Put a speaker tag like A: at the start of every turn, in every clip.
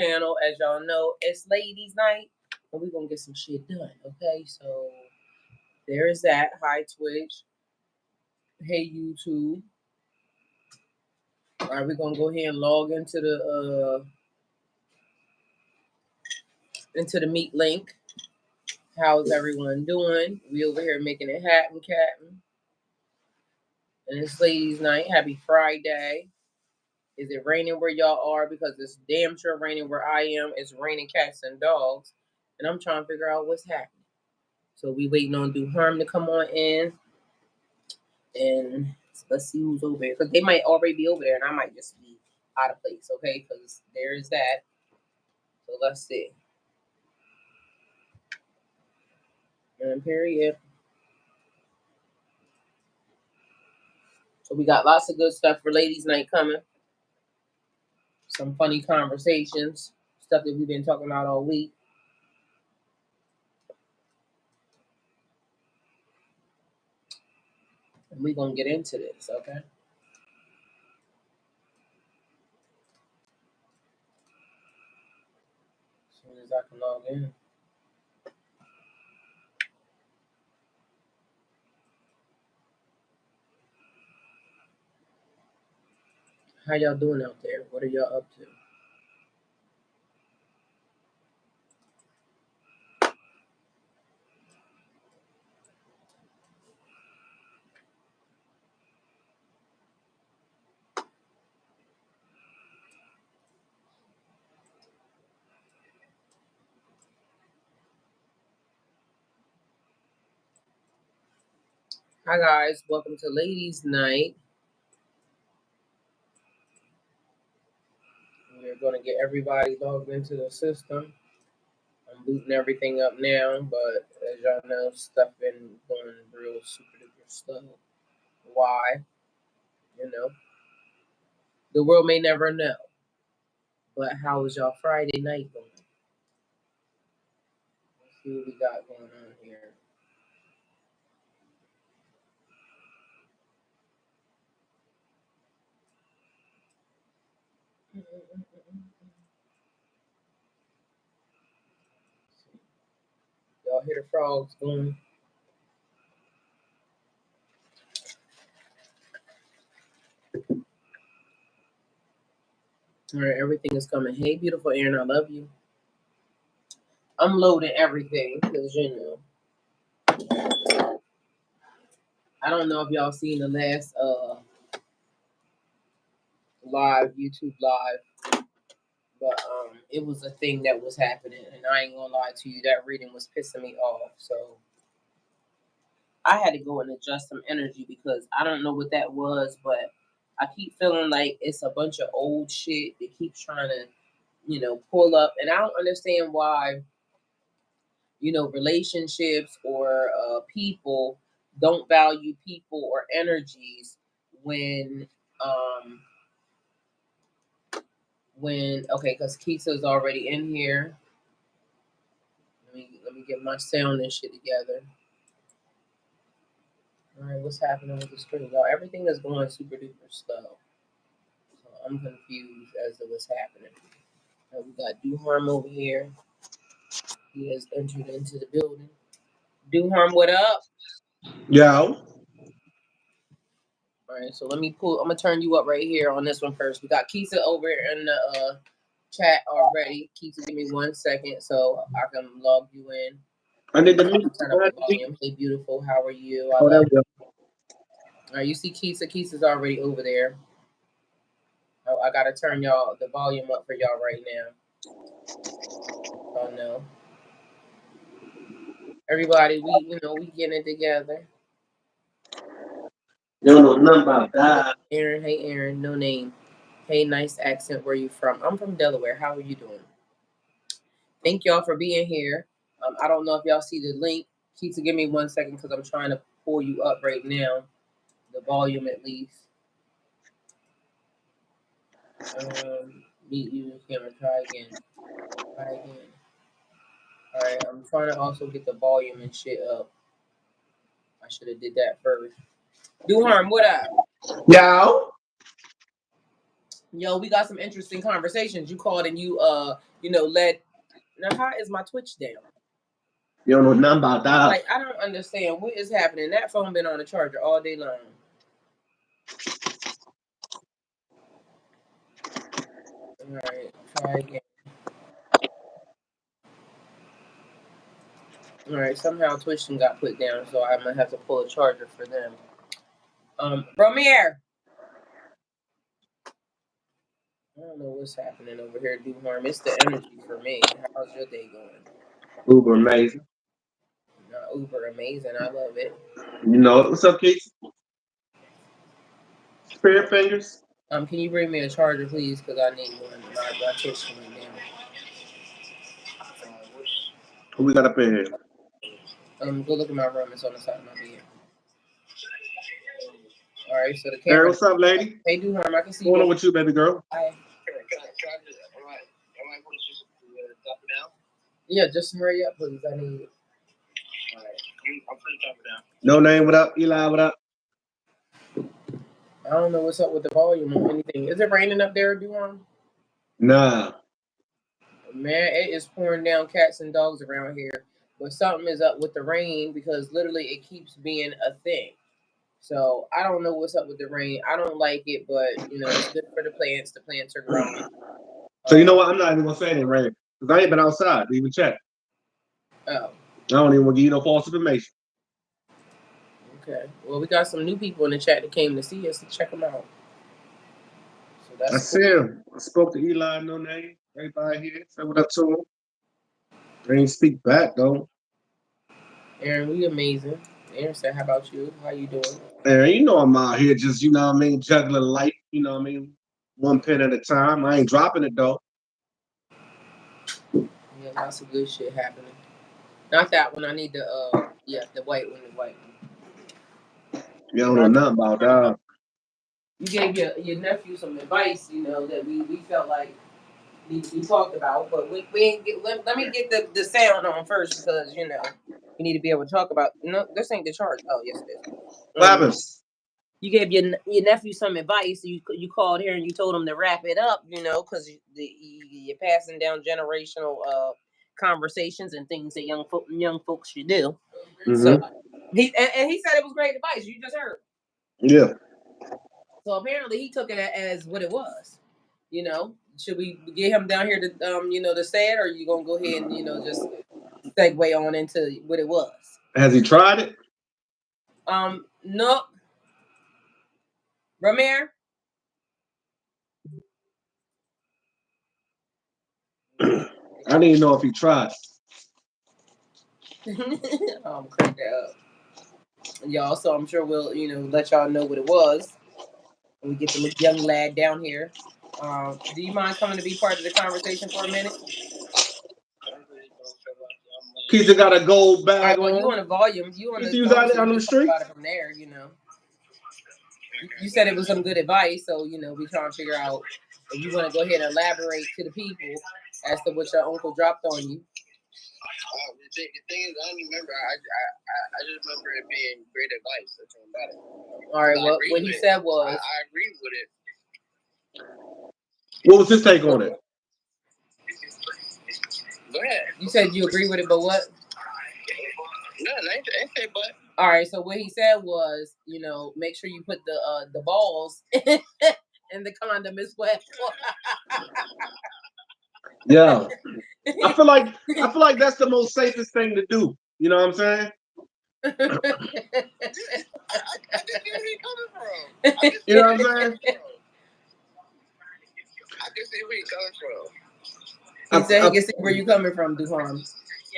A: channel. As y'all know, it's ladies' night, and we're gonna get some shit done. Okay, so there is that. Hi Twitch. Hey YouTube. All right, we're gonna go ahead and log into the meet link. How's everyone doing? We over here making it happen, Captain. And it's ladies' night. Happy Friday. Is it raining where y'all are? Because it's damn sure raining where I am. It's raining cats and dogs. And I'm trying to figure out what's happening. So we waiting on Do Harm to come on in. And let's see who's over there. Because they might already be over there and I might just be out of place, okay? Because there is that. So let's see. And period. So we got lots of good stuff for ladies' night coming. Some funny conversations. Stuff that we've been talking about all week. And we're going to get into this, okay? As soon as I can log in. How y'all doing out there? What are y'all up to? Hi guys, welcome to Ladies Night. We're going to get everybody logged into the system. I'm booting everything up now, but as y'all know, stuff been going real super duper slow. Why? You know, the world may never know. But how was y'all Friday night going? Let's see what we got going on here. Y'all hear the frogs going? All right, everything is coming. Hey, beautiful Aaron, I love you. I'm loading everything because, you know, I don't know if y'all seen the last live, YouTube live, but it was a thing that was happening, and I ain't gonna lie to you, that reading was pissing me off. So I had to go and adjust some energy because I don't know what that was, but I keep feeling like it's a bunch of old shit that keeps trying to, you know, pull up, and I don't understand why, you know, relationships or people don't value people or energies when um okay, because Kisa's already in here. Let me get my sound and shit together. All right, what's happening with the screen, y'all? Everything is going super duper slow, so I'm confused as to what's happening. Now we got Do Harm over here. He has entered into the building. Do Harm, what up?
B: Yo.
A: All right, so let me pull. I'm gonna turn you up right here on this one first. We got Kisa over in the chat already. Kisa, give me 1 second so I can log you in.
B: I did the music.
A: Turn up the volume. Hey, beautiful. How are you? I love you. All right, you see Kisa. Kisa's already over there. Oh, I gotta turn y'all the volume up for y'all right now. Oh no. Everybody, we getting it together.
B: You don't know nothing about that.
A: Aaron, hey Aaron, no name. Hey, nice accent. Where you from? I'm from Delaware. How are you doing? Thank y'all for being here. I don't know if y'all see the link. Keita, give me 1 second because I'm trying to pull you up right now. The volume at least. Meet you camera. Try again. Try again. All right. I'm trying to also get the volume and shit up. I should have did that first. Do Harm, what up?
B: Yo.
A: Yo, we got some interesting conversations. You called and you led. Now, how is my Twitch down?
B: You don't know nothing about that.
A: Like, I don't understand what is happening. That phone been on the charger all day long. All right, try again. All right, somehow Twitch got put down, so I'm gonna have to pull a charger for them. Romare. I don't know what's happening over here, Duharm. It's the energy for me. How's your day going?
B: Uber amazing.
A: Not uber amazing. I love it.
B: You know what's up, Keith? Spirit fingers.
A: Can you bring me a charger, please? Because I need one. My Twitch went down.
B: Who we got up in here?
A: Go look in my room. It's on the side of my bed. All right, so the
B: Hey,
A: camera.
B: what's up, lady?
A: Hey, Duharm, I can see
B: What's going on
A: you.
B: with you, baby girl?
A: Hi. Yeah, just hurry up, please. I need. All right. I'm putting it down.
B: No name, what up? Eli, what up?
A: I don't know what's up with the volume or anything. Is it raining up there, Duharm?
B: Nah.
A: Man, it is pouring down cats and dogs around here. But something is up with the rain because literally it keeps being a thing. So I don't know what's up with the rain. I don't like it, but it's good for the plants. The plants are growing.
B: So you know what? I'm not even gonna say it ain't rain because I ain't been outside to even check.
A: Oh.
B: I don't even want to give you no false information.
A: Okay. Well, we got some new people in the chat that came to see us. So check them out. So that's
B: I
A: cool.
B: see him. I spoke to Eli, no name. Everybody here. Say what up to him. They ain't speak back though.
A: Aaron, we amazing. Aaron said, "How about you? How you doing?"
B: Aaron, you know I'm out here just, you know what I mean, juggling life, you know what I mean, one pen at a time. I ain't dropping it though.
A: Yeah, lots of good shit happening. Not that one. I need the the white one. The white one.
B: You don't know nothing about that.
A: You gave your nephew some advice, that we felt like needs to be talked about, but we ain't get, let me get the sound on first because we need to be able to talk about. No, this ain't the chart. Oh, yes, it is.
B: What happens?
A: You gave your nephew some advice. You called here and you told him to wrap it up, because you're passing down generational conversations and things that young folks should do. Mm-hmm. So he said it was great advice. You just heard.
B: Yeah.
A: So apparently he took it as what it was. Should we get him down here to to say it, or are you gonna go ahead and just segue on into what it was?
B: Has he tried it?
A: No. Ramir?
B: I didn't even know if he tried.
A: I'm crank that up. Y'all, so I'm sure we'll, let y'all know what it was when we get the young lad down here. Do you mind coming to be part of the conversation for a minute?
B: Keisha got a gold bag.
A: All right, well, you on the volume. You on the
B: phone,
A: out
B: so on the street?
A: About it from there, You said it was some good advice, so, we trying to figure out if you want to go ahead and elaborate to the people as to what your uncle dropped on you.
C: The thing is, I don't remember. I just remember it being great advice. That's all about it.
A: All right, well, what he said was...
C: I agree with it.
B: What was his take on it?
C: Go ahead.
A: You said you agree with it, but what?
C: No, I ain't say but.
A: All right, so what he said was, make sure you put the balls in the condom as well.
B: Yeah. I feel like that's the most safest thing to do. You know what I'm saying?
C: I can see where he's coming from.
B: You know what I'm saying?
C: I can see where he's coming from.
A: He said he can see where you're coming from, Duharm.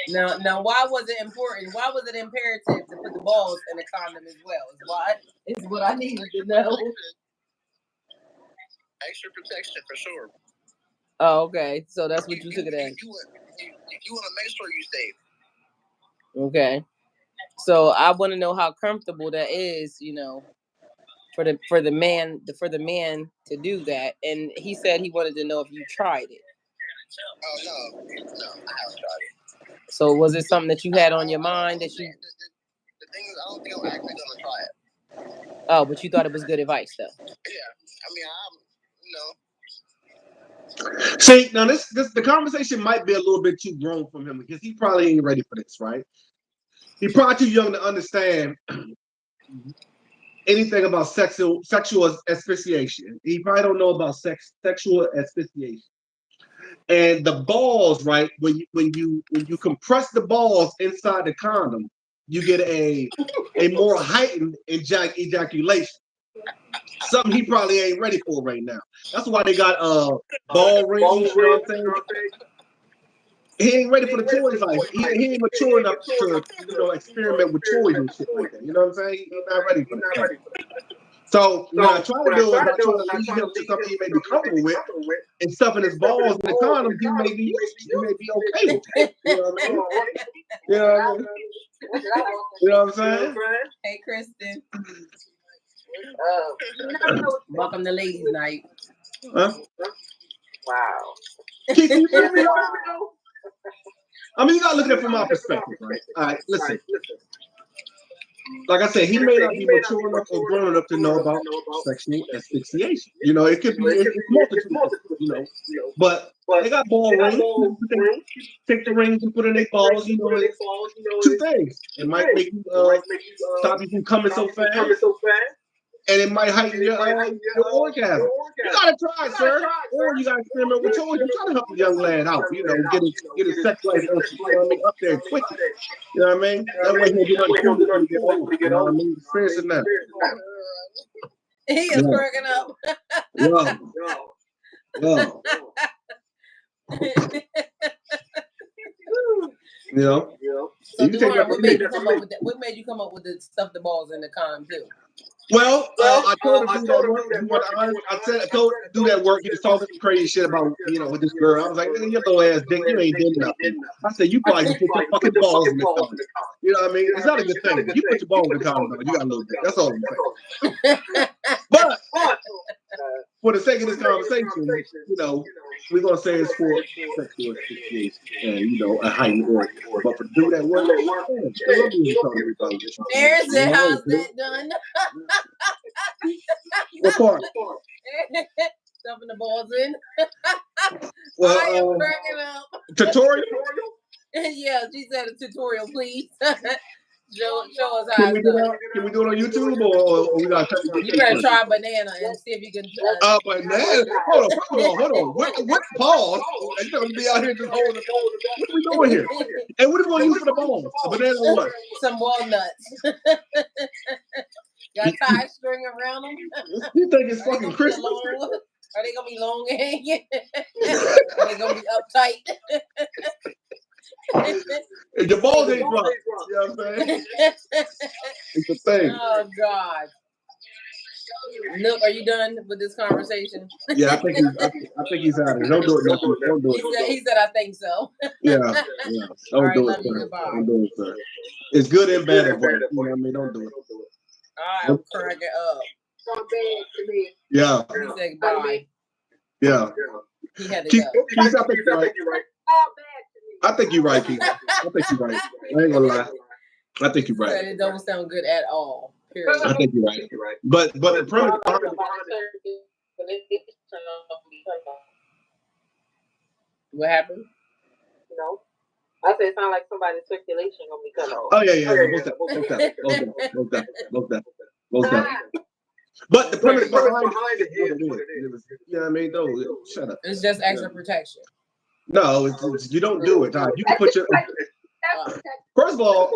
A: Now, why was it important? Why was it imperative to put the balls in the condom as well? Is what I needed to know.
C: Extra protection for sure.
A: Oh, okay. So that's what you took it as.
C: If you want to make sure you're safe.
A: Okay. So I want to know how comfortable that is, for the man to do that. And he said he wanted to know if you tried it.
C: Oh no, I haven't tried it.
A: So was it something that you had on your mind that you?
C: The thing is, I don't think I'm actually gonna try it.
A: Oh, but you thought it was good advice, though.
C: Yeah, I mean,
B: See, now this the conversation might be a little bit too grown from him because he probably ain't ready for this, right? He probably too young to understand anything about sexual asphyxiation. He probably don't know about sexual asphyxiation. And the balls, right? When you compress the balls inside the condom, you get a more heightened ejaculation. Something he probably ain't ready for right now. That's why they got ball rings. You know what I'm saying? He ain't ready for the toys like he ain't mature enough to experiment with toys and shit like that. You know what I'm saying? He's not ready for that. So what I try to do is I try to lead him to something he may be comfortable with, and stuffing his balls in the condom he may be used to. He may be okay with it. You know what I mean? You know what I mean? You know what I'm saying?
A: Hey, Kristen. Welcome to Ladies Night.
B: Huh?
C: Wow.
B: Keith, you feel me? I mean, you gotta look at it from my perspective, right? All right, listen. Like I said, he may not be mature enough or grown enough to know about sexual asphyxiation. You know, it could be it's multitude, you know. But they got ball rings. Take the rings and put in their balls. You know, it's two things. It might make you stop you from coming so fast, and it might heighten your orgasm. You gotta try, sir, or you gotta experiment with toys. I'm trying to help a young lad out. You know, get his sex life, you know what I mean, up there quick. You know what I mean? That way he'll get unfolded when he get older. You know what I mean? Experiencing that.
A: He is cracking up.
B: Yo. You know.
A: So, Duane, what made you come up with that? What made you come up with the stuff the balls in the condom too?
B: Well, I told him to do that work. I told him to do that work. He was talking some crazy shit about, with this girl. I was like, nigga, your little ass dick, you ain't did nothing. I said, you probably just put your fucking balls in the condom. You know what I mean? It's not a good thing. You put your balls in the condom, you got a little dick. That's all I'm saying. But for the sake of this conversation, we're gonna say it's for sexual asphyxiation and a heightened orgasm. But for do that work,
A: there's it. How's that done?
B: What part?
A: Stuffing the balls in.
B: Well,
A: I am cracking up.
B: Tutorial?
A: Yeah, she said a tutorial, please. Show us how
B: it's done. Can we do it on YouTube or we gotta
A: you better try banana and see if you can
B: banana? Hold on. What pause? You gonna be out here just holding the ball. What are we doing here? And what are we gonna use for the balls? A banana or what?
A: Some walnuts. Got tie string around them.
B: You think it's fucking Christmas?
A: Are they gonna be long hanging? Are they gonna be uptight?
B: And your balls ain't dropped. You know what I'm saying? It's a thing.
A: Oh God. Look, are you done with this conversation?
B: Yeah, I think he's out of here. Don't do it. Don't do it.
A: He said, I think so.
B: Yeah. Don't do it,
A: sir.
B: Don't do it, sir. It's good and bad at work. You know what I mean? Don't do it.
A: I'm cracking up.
B: Yeah.
A: He said bye.
B: Yeah.
A: He had to go.
B: Keith, I think you're right. I think you're right, Keith. I think you're right. I ain't gonna lie. I think you're right.
A: It don't sound good at all. Period.
B: I think you're right. But the premise behind it.
A: What happened?
D: I said it sounds like somebody's circulation gonna be cut off.
B: Oh yeah. Most definitely. But the premise behind it is what it is. You know what I mean? Though, shut up.
A: It's just extra protection.
B: No, you don't do it. You can put your. First of all,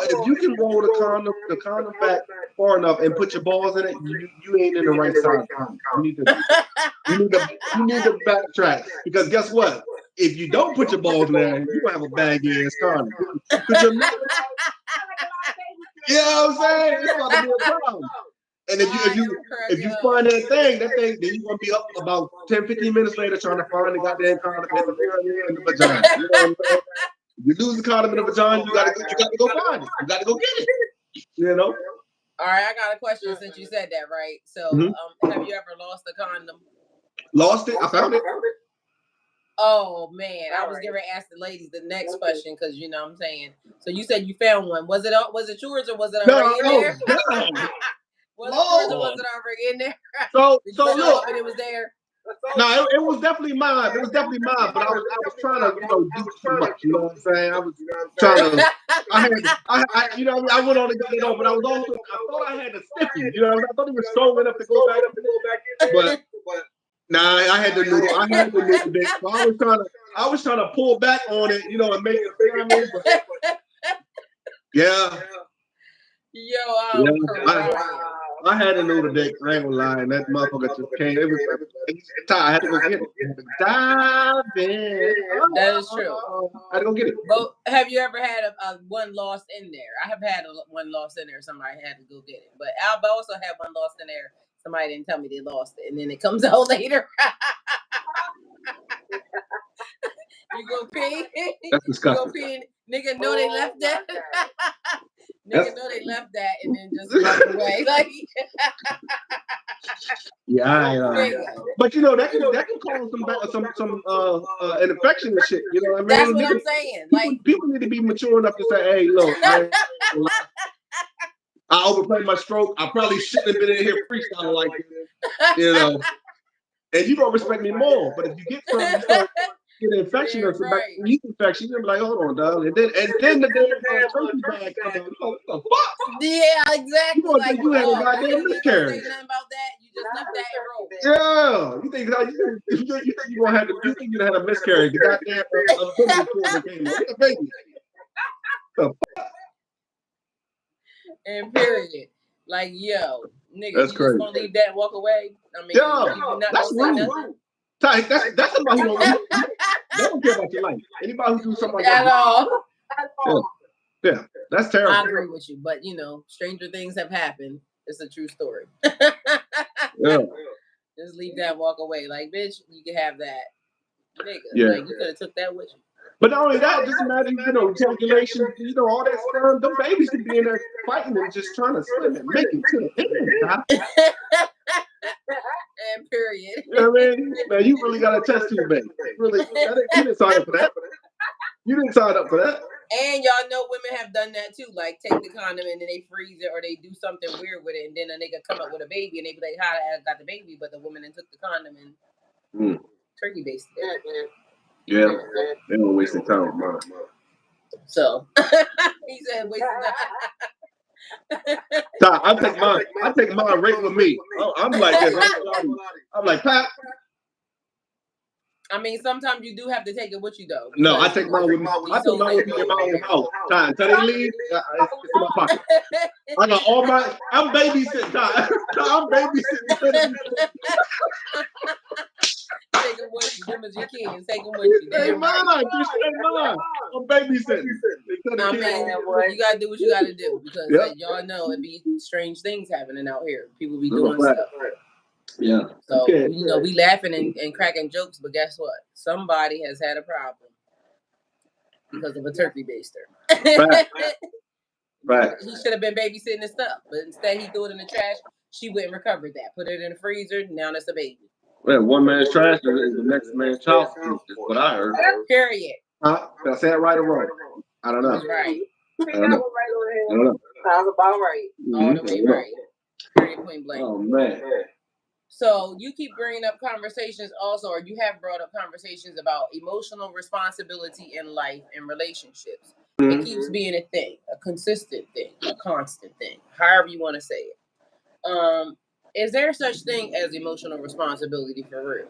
B: if you can roll the condom back far enough and put your balls in it, you ain't in the right side condom. You need to backtrack because guess what? If you don't put your balls in there, you're gonna have a baggy ass condom. You know what I'm saying? It's about to be a problem. And if you find that thing, then you're gonna be up about 10-15 minutes later trying to find the goddamn condom in the vagina. You know what I'm saying? You lose the condom in the vagina, you gotta go find it. You gotta go get it. You know?
A: All right, I got a question since you said that, right? So have you ever lost a condom?
B: Lost it? I found it.
A: Oh man, I was going to ask the ladies the next question because you know what I'm saying. So you said you found one. Was it yours or was it already in there? Was it already in there?
B: So
A: Did you show
B: look,
A: up and it was there?
B: no, it was definitely mine. It was definitely mine, but I was trying to, do too much. You know what I'm saying? I was trying to. You know, I went on to get it on, but I was also. I thought I had the stiffy. You know, I thought he was strong enough to go back in, but nah, I had the noodle. I had the noodle dick. So I was trying to pull back on it, you know, and make it. You know what I mean? But, yeah. I had a noodle dick. I ain't gonna lie, and that motherfucker just came. It was. I had to go get it. Dive in.
A: That is true.
B: I had to go get it.
A: But have you ever had a one lost in there? I have had one lost in there. Somebody had to go get it. But I also had one lost in there. Somebody didn't tell me they lost it, and then it comes out later. You go pee.
B: That's disgusting.
A: You go pee. Nigga know they left that. Nigga know they left that, and then just walk away. Like,
B: yeah, but you know that can cause some an infection and shit. You know what I mean?
A: That's what I'm saying.
B: People need to be mature enough to say, "Hey, look, I overplayed my stroke. I probably shouldn't have been in here freestyling like this." You know, and you don't respect me more. But if you get something, get an infection or some yeast infection, you're like, "Hold on, dog." And then the damn turkey bag comes out. What the fuck?
A: Yeah, exactly.
B: You think you had a goddamn miscarriage?
A: Nothing about that. You just left that and rolled.
B: Yeah, you think you're gonna have to? You think you're gonna have a miscarriage? The goddamn baby. The fuck?
A: And period. Like, yo, nigga,
B: that's
A: you
B: crazy.
A: Just gonna leave that and walk away? I mean,
B: that's rude. That's somebody who don't care about your life. Anybody who do something like that
A: at all.
B: Yeah, that's terrible.
A: I agree with you, but you know, stranger things have happened. It's a true story.
B: Yeah.
A: Just leave that and walk away. Like, bitch, you can have that. Nigga.
B: Yeah.
A: Like, you could have took that with you.
B: But not only that, just imagine, ejaculation, all that sperm, them babies could be in there fighting and just trying to swim and make it to the end.
A: And period.
B: You know what I mean? Man, you really got a test tube, baby. You didn't sign up for that. You didn't sign up for that.
A: And y'all know women have done that too. Like, take the condom and then they freeze it or they do something weird with it, and then a nigga come up with a baby and they be like, "How I got the baby?" But the woman then took the condom and turkey basted it.
B: Yeah, they don't waste their time, man.
A: So he said, "Wasting
B: time." I take mine right with me. I'm like this. I'm like, Pat.
A: I mean, sometimes you do have to take it with you, though.
B: No, I take mine with me. I take mine with me in my own house. Time until they leave, it's in my pocket. I got all my. I'm babysitting. I'm babysitting.
A: Take them with you. Them as your kids. Take them with you.
B: Hey, mine. I'm babysitting.
A: I mean, you gotta do what you gotta do because y'all know it be strange things happening out here. People be doing stuff.
B: Yeah.
A: So we laughing and cracking jokes, but guess what? Somebody has had a problem because of a turkey baster.
B: Right.
A: He should have been babysitting and stuff, but instead he threw it in the trash. She went and recovered that, put it in the freezer. Now that's a baby.
B: Well, one man's trash is the next man's child support. Is what I heard.
A: Period.
B: Did I say it right or wrong? I don't know.
A: Right.
B: I don't know.
D: Sounds about right.
A: All the way right. Period. Point blank.
B: Oh man.
A: So you keep bringing up conversations also, or you have brought up conversations about emotional responsibility in life and relationships. It keeps being a thing, a consistent thing, a constant thing, however you want to say it. Is there such thing as emotional responsibility for real?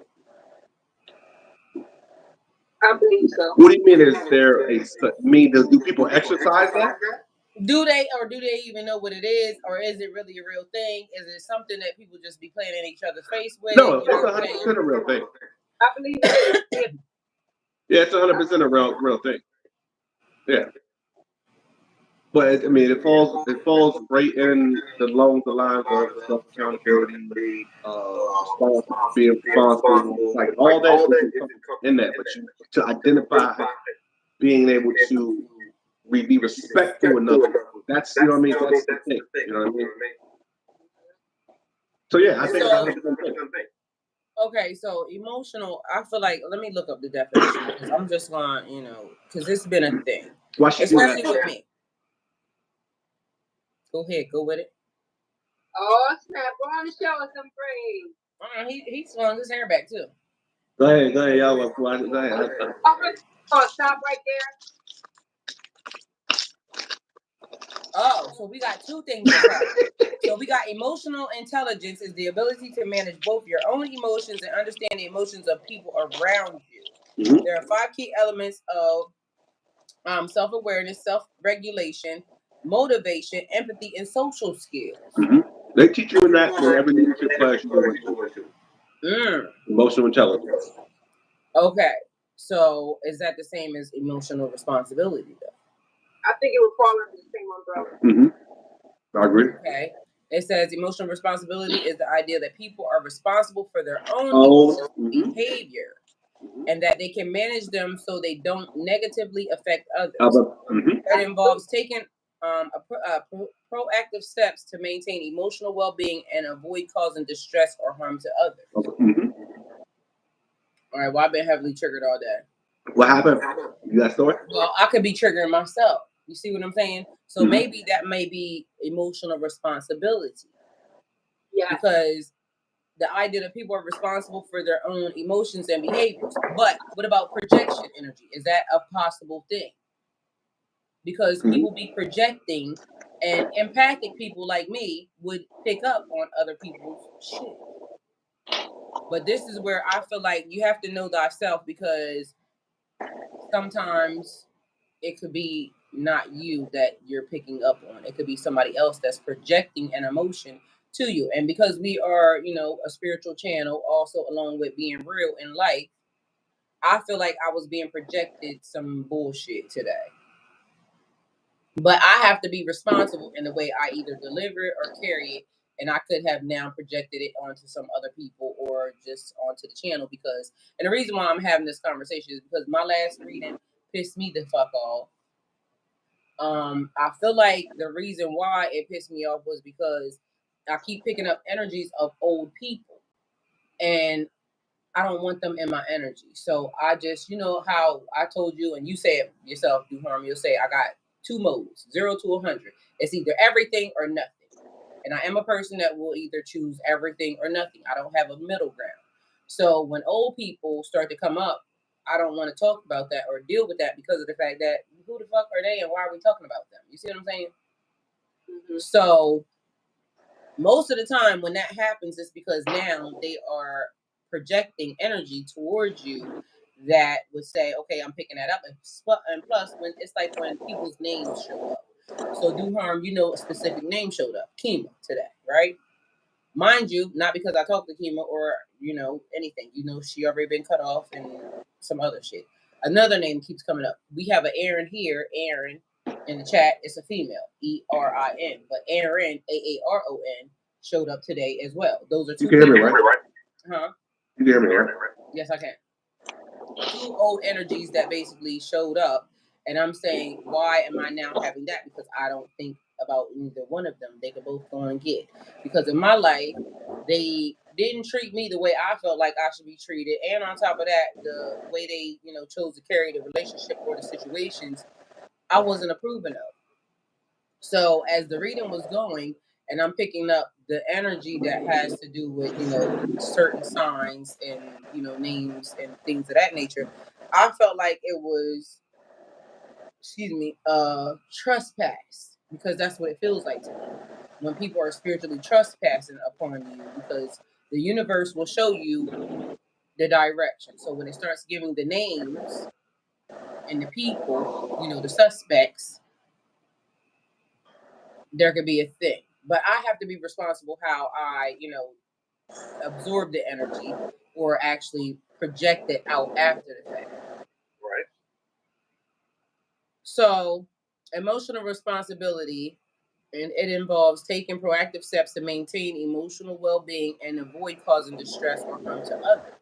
D: I believe so.
B: What do you mean? Is there do people exercise that?
A: Do they even know what it is, or is it really a real thing? Is it something that people just be playing in each other's face with?
B: No, it's 100% a real thing.
D: I believe it.
B: Yeah, it's 100% a real thing. Yeah, but I mean, it falls right in along the lines of self accountability, being responsible, like all that in that. But to identify being able to be respectful enough. That's what I mean. That's the thing. You know what I mean? So yeah, I think that's the thing.
A: Okay, so emotional. I feel like let me look up the definition because I'm just going, because it's been a thing, especially with me. Go ahead, go with it.
D: Oh snap! Go on and show us some praise.
A: He swung his hair back too.
B: Go ahead, y'all. Go ahead.
D: Oh, stop right there.
A: Oh, so we got two things that's happening. So we got emotional intelligence is the ability to manage both your own emotions and understand the emotions of people around you. Mm-hmm. There are 5 key elements of self-awareness, self-regulation, motivation, empathy, and social skills.
B: Mm-hmm. They teach you in that in every leadership class you go into. Emotional intelligence.
A: Okay, so is that the same as emotional responsibility, though?
D: I think it would fall under the same umbrella.
B: Mm-hmm. I agree.
A: Okay. It says emotional responsibility is the idea that people are responsible for their own emotional behavior and that they can manage them so they don't negatively affect others. It involves taking proactive steps to maintain emotional well-being and avoid causing distress or harm to others. All right, well, I've been heavily triggered all day.
B: What happened? You got a story?
A: Well, I could be triggering myself. You see what I'm saying? So maybe that may be emotional responsibility. Yeah. Because the idea that people are responsible for their own emotions and behaviors. But what about projection energy? Is that a possible thing? Because people be projecting, and empathic people like me would pick up on other people's shit. But this is where I feel like you have to know thyself, because sometimes it could be not you that you're picking up on. It could be somebody else that's projecting an emotion to you. And because we are, a spiritual channel, also along with being real in life, I feel like I was being projected some bullshit today. But I have to be responsible in the way I either deliver it or carry it. And I could have now projected it onto some other people or just onto the channel and the reason why I'm having this conversation is because my last reading pissed me the fuck off. I feel like the reason why it pissed me off was because I keep picking up energies of old people and I don't want them in my energy. So I just, how I told you, and you say it yourself, do harm, you'll say, I got 2 modes, 0 to 100. It's either everything or nothing. And I am a person that will either choose everything or nothing. I don't have a middle ground. So when old people start to come up, I don't want to talk about that or deal with that because of the fact that who the fuck are they and why are we talking about them? You see what I'm saying? Mm-hmm. So most of the time when that happens, it's because now they are projecting energy towards you that would say, okay, I'm picking that up. And plus, when it's like when people's names show up. So do harm, a specific name showed up, Kima, today, right? Mind you, not because I talked to Kima or, anything. She already been cut off and some other shit. Another name keeps coming up. We have an Aaron here, Aaron, in the chat. It's a female, Erin. But Aaron, Aaron, showed up today as well. Those are 2
B: people. You can hear me, right?
A: Huh?
B: You can hear me, right?
A: Yes, I can. 2 old energies that basically showed up. And I'm saying, why am I now having that? Because I don't think about either one of them. They could both go and get. Because in my life, they didn't treat me the way I felt like I should be treated. And on top of that, the way they, chose to carry the relationship or the situations, I wasn't approving of. So as the reading was going, and I'm picking up the energy that has to do with, certain signs and, names and things of that nature, I felt like it was, trespass, because that's what it feels like to me when people are spiritually trespassing upon you, because the universe will show you the direction. So when it starts giving the names and the people, the suspects, there could be a thing. But I have to be responsible how I, absorb the energy or actually project it out after the fact.
B: Right.
A: So emotional responsibility, and it involves taking proactive steps to maintain emotional well-being and avoid causing distress or harm to others.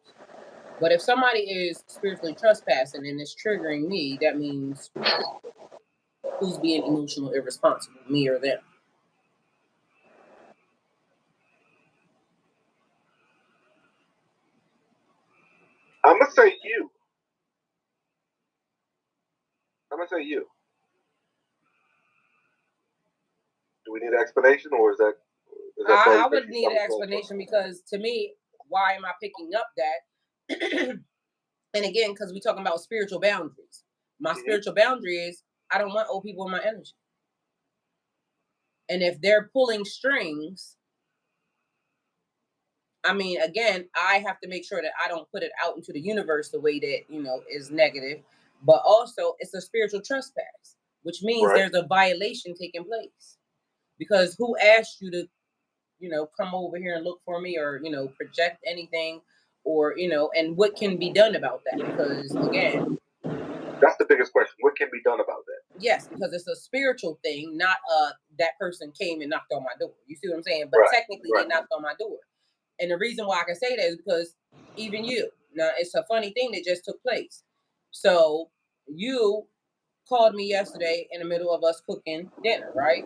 A: But if somebody is spiritually trespassing and it's triggering me, that means who's being emotional irresponsible, me or them?
B: I'm gonna say you. Do we need an explanation, or is that
A: I would need an explanation because to me, why am I picking up that? And again, because we're talking about spiritual boundaries. My spiritual boundary is I don't want old people in my energy. And if they're pulling strings, I mean, again, I have to make sure that I don't put it out into the universe the way that, is negative. But also, it's a spiritual trespass, which means there's a violation taking place. Because who asked you to, come over here and look for me or, project anything or, and what can be done about that? Because, again,
B: that's the biggest question. What can be done about that?
A: Yes, because it's a spiritual thing, not that person came and knocked on my door. You see what I'm saying? But technically, they knocked on my door. And the reason why I can say that is because even you, now it's a funny thing that just took place. So you called me yesterday in the middle of us cooking dinner, right?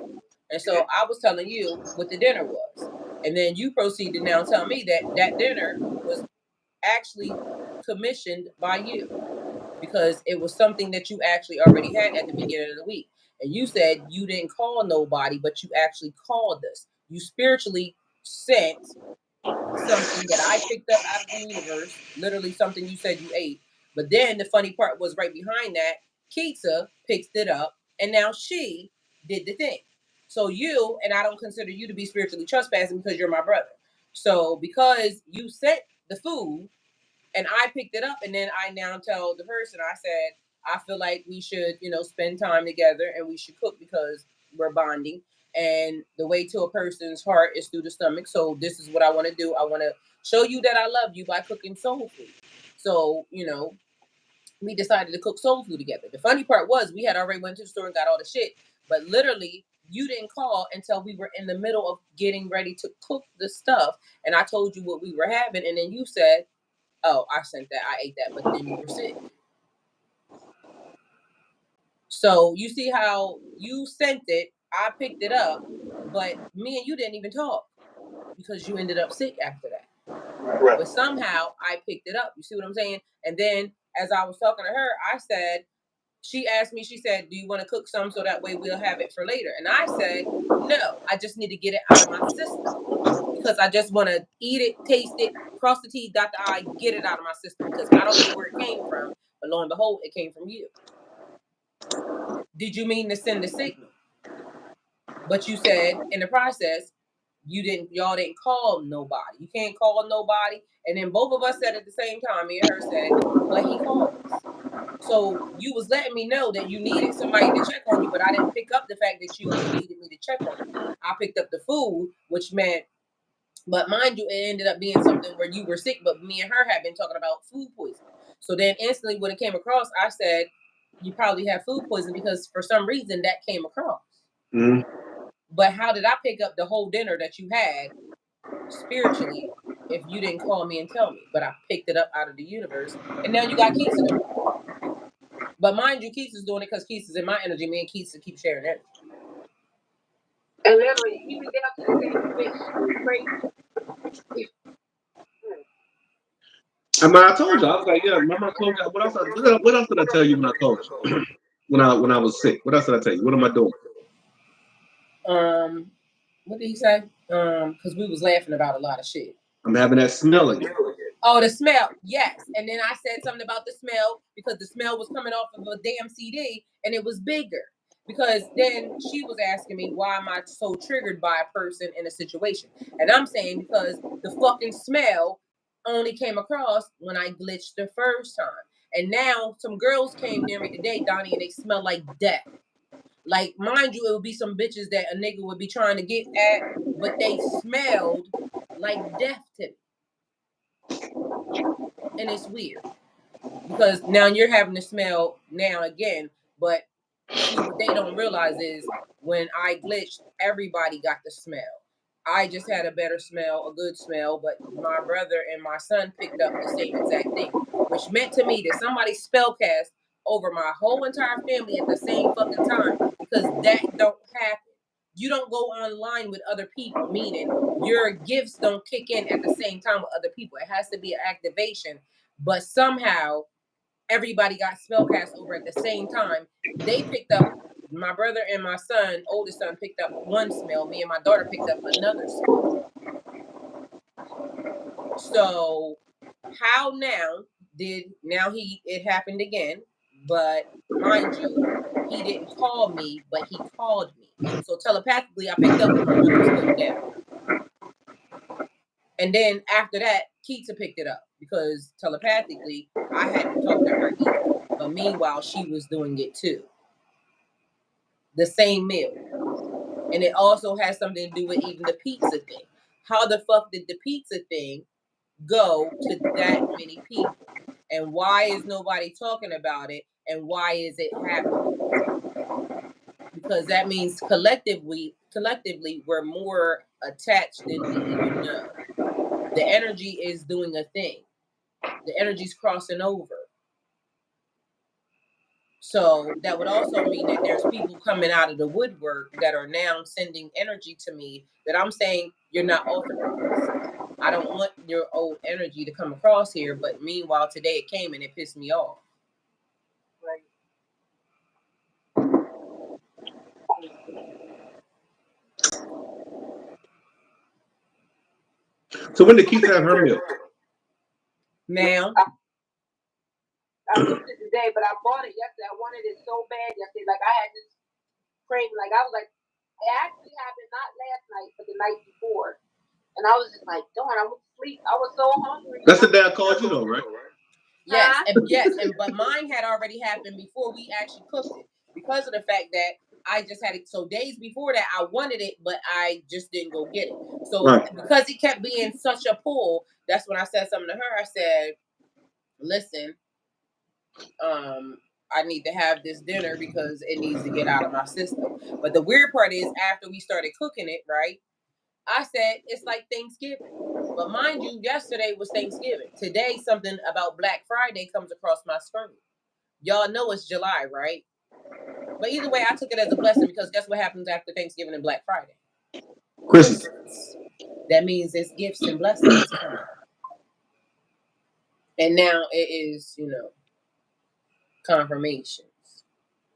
A: And so I was telling you what the dinner was. And then you proceeded to now tell me that that dinner was actually commissioned by you because it was something that you actually already had at the beginning of the week. And you said you didn't call nobody, but you actually called us. You spiritually sent something that I picked up out of the universe, literally something you said you ate. But then the funny part was right behind that, Keita picked it up and now she did the thing. So you, and I don't consider you to be spiritually trespassing because you're my brother. So because you sent the food and I picked it up and then I now tell the person, I said, I feel like we should, spend time together and we should cook because we're bonding. And the way to a person's heart is through the stomach. So this is what I want to do. I want to show you that I love you by cooking soul food. So, we decided to cook soul food together. The funny part was we had already went to the store and got all the shit. But literally, you didn't call until we were in the middle of getting ready to cook the stuff. And I told you what we were having. And then you said, oh, I sent that, I ate that, but then you were sick. So you see how you sent it, I picked it up, but me and you didn't even talk because you ended up sick after that. Right. But somehow I picked it up. You see what I'm saying? And then as I was talking to her, I said, she asked me, she said, do you want to cook some so that way we'll have it for later? And I said, no, I just need to get it out of my system because I just want to eat it, taste it, cross the T, dot the I, get it out of my system because I don't know where it came from. But lo and behold, it came from you. Did you mean to send the signal? But you said in the process, y'all didn't call nobody. You can't call nobody. And then both of us said at the same time, me and her said, but he called us. So you was letting me know that you needed somebody to check on you, but I didn't pick up the fact that you needed me to check on you. I picked up the food, which meant, but mind you, it ended up being something where you were sick, but me and her had been talking about food poisoning. So then instantly when it came across, I said, you probably have food poisoning because for some reason that came across. Mm-hmm. But how did I pick up the whole dinner that you had spiritually if you didn't call me and tell me? But I picked it up out of the universe, and now you got Keith to do it. But mind you, Keith is doing it because Keith is in my energy. Me and Keith keep sharing energy.
D: And literally, even down to the same fish.
B: I mean, I told you. I was like, yeah. Remember I told you. What else did I tell you when I called you? when I was sick. What else did I tell you? What am I doing?
A: What did he say? Because we was laughing about a lot of shit.
B: I'm having that smell again.
A: Oh, the smell, yes. And then I said something about the smell because the smell was coming off of a damn CD and it was bigger. Because then she was asking me, why am I so triggered by a person in a situation? And I'm saying because the fucking smell only came across when I glitched the first time. And now some girls came near me today, Donnie, and they smell like death. Like, mind you, it would be some bitches that a nigga would be trying to get at, but they smelled like death to me. And it's weird because now you're having to smell now again, but see what they don't realize is when I glitched, everybody got the smell. I just had a better smell, a good smell, but my brother and my son picked up the same exact thing, which meant to me that somebody spellcast over my whole entire family at the same fucking time because that don't happen. You don't go online with other people, meaning your gifts don't kick in at the same time with other people. It has to be an activation, but somehow everybody got spellcast over at the same time. They picked up my brother and my son, oldest son, picked up one smell. Me and my daughter picked up another smell. So how it happened again, but mind you, he didn't call me, but he called me. So telepathically, I picked up what my mother was putting down. And then after that, Keita picked it up because telepathically, I hadn't talked to her either. But meanwhile, she was doing it too. The same meal. And it also has something to do with even the pizza thing. How the fuck did the pizza thing go to that many people? And why is nobody talking about it? And why is it happening? Because that means collectively we're more attached than we even know. The energy is doing a thing. The energy's crossing over. So that would also mean that there's people coming out of the woodwork that are now sending energy to me that I'm saying you're not authorized. I don't want your old energy to come across here, but meanwhile today it came and it pissed me off.
D: Right.
B: So when did Keith have her milk?
A: Now,
D: I cooked it today, but I bought it yesterday. I wanted it so bad yesterday. Like I had this craving. Like I was like, it actually happened not last night, but the night before. And I was just like, darn, I went to sleep. I was so hungry.
B: That's the day I called you though, right?
A: yes, but mine had already happened before we actually cooked it because of the fact that I just had it. So days before that, I wanted it, but I just didn't go get it. So because it kept being such a pull, that's when I said something to her. I said, listen, I need to have this dinner because it needs to get out of my system. But the weird part is after we started cooking it, right? I said it's like Thanksgiving. But mind you, yesterday was Thanksgiving. Today, something about Black Friday comes across my screen. Y'all know it's July, right? But either way, I took it as a blessing because guess what happens after Thanksgiving and Black Friday?
B: Christmas.
A: That means it's gifts and blessings coming. And now it is, confirmations.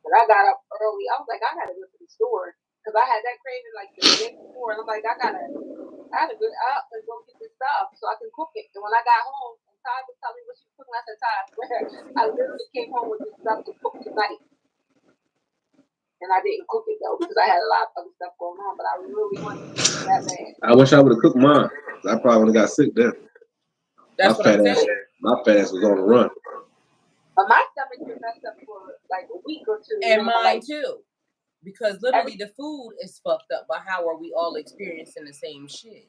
D: But I got up early. I was like, I gotta go to the store because I had that craving like the day before, and I'm like, I had to go out and go get this stuff so I can cook it. And when I got home, and Ty was telling me what she was cooking, I said, Ty, I swear, I literally came home with this stuff to cook tonight. And I didn't cook it though because I had a lot of other stuff going on. But I really wanted to cook that bad.
B: I wish I would have cooked mine. I probably would have got sick then.
A: That's what I'm saying.
B: My fat ass was on the run.
D: But my stomach been messed up for like a week or two.
A: And mine too. Because literally the food is fucked up, but how are we all experiencing the same shit?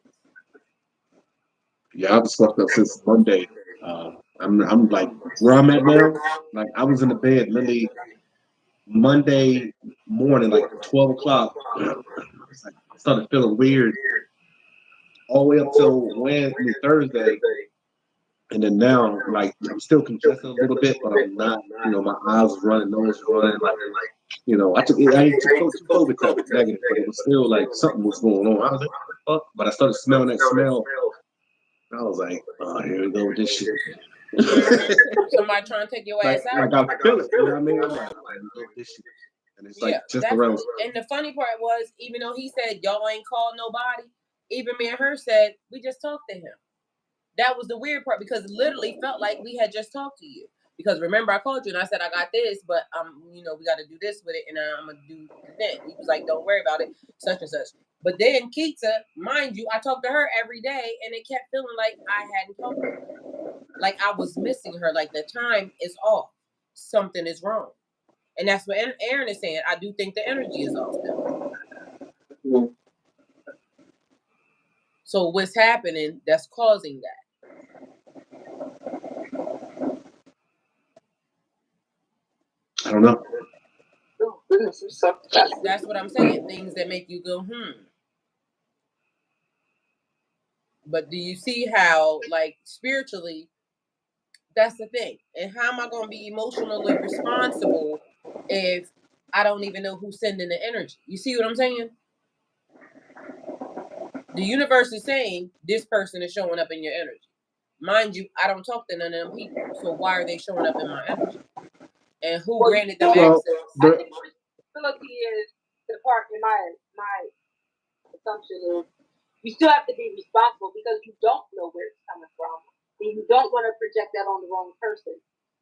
B: Yeah, I was fucked up since Monday. I'm like where I'm at now. Like I was in the bed literally Monday morning, like 12 o'clock. I started feeling weird all the way up till Thursday. And then now, like, I'm still congested a little bit, but I'm not, my eyes was running, nose was running, like, I took two COVID tests negative, but it was still like something was going on. I was like, what the fuck? But I started smelling that smell. I was like, oh, here we go with this shit.
A: Somebody trying to take your ass out.
B: Like I feel it, you know what I mean? I'm like, oh, here we go with this shit. And it's like just around.
A: And the funny part was, even though he said y'all ain't called nobody, even me and her said we just talked to him. That was the weird part because it literally felt like we had just talked to you. Because remember, I called you and I said I got this, but we got to do this with it, and I'm gonna do that. He was like, "Don't worry about it, such and such." But then Keita, mind you, I talked to her every day, and it kept feeling like I hadn't talked to her, like I was missing her, like the time is off, something is wrong, and that's what Aaron is saying. I do think the energy is off now.
D: Mm-hmm.
A: So what's happening that's causing that?
B: I don't know.
D: Oh, goodness,
A: that's what I'm saying. Things that make you go, But do you see how, like, spiritually, that's the thing. And how am I going to be emotionally responsible if I don't even know who's sending the energy? You see what I'm saying? The universe is saying this person is showing up in your energy. Mind you, I don't talk to none of them people. So why are they showing up in my energy? And who granted them access?
D: I think responsibility is the part in my assumption is you still have to be responsible because you don't know where it's coming from. And you don't want to project that on the wrong person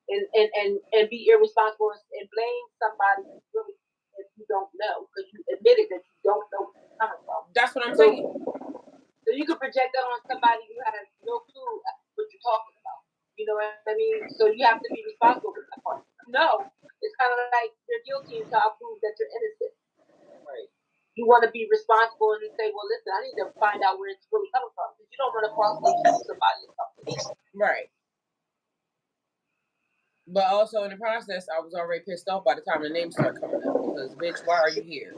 D: and be irresponsible and blame somebody really if you don't know because you admitted that you don't know where it's coming from.
A: That's what I'm saying.
D: So you can project that on somebody who has no clue what you're talking about. You know what I mean? So you have to be responsible for that part. No, it's kind of like you're guilty until I prove that you're innocent.
A: Right.
D: You want to be responsible and say, well, listen, I need to find out where it's really coming from because you don't want to falsely accuse somebody of something.
A: Right. But also in the process, I was already pissed off by the time the names start coming up because, bitch, why are you here?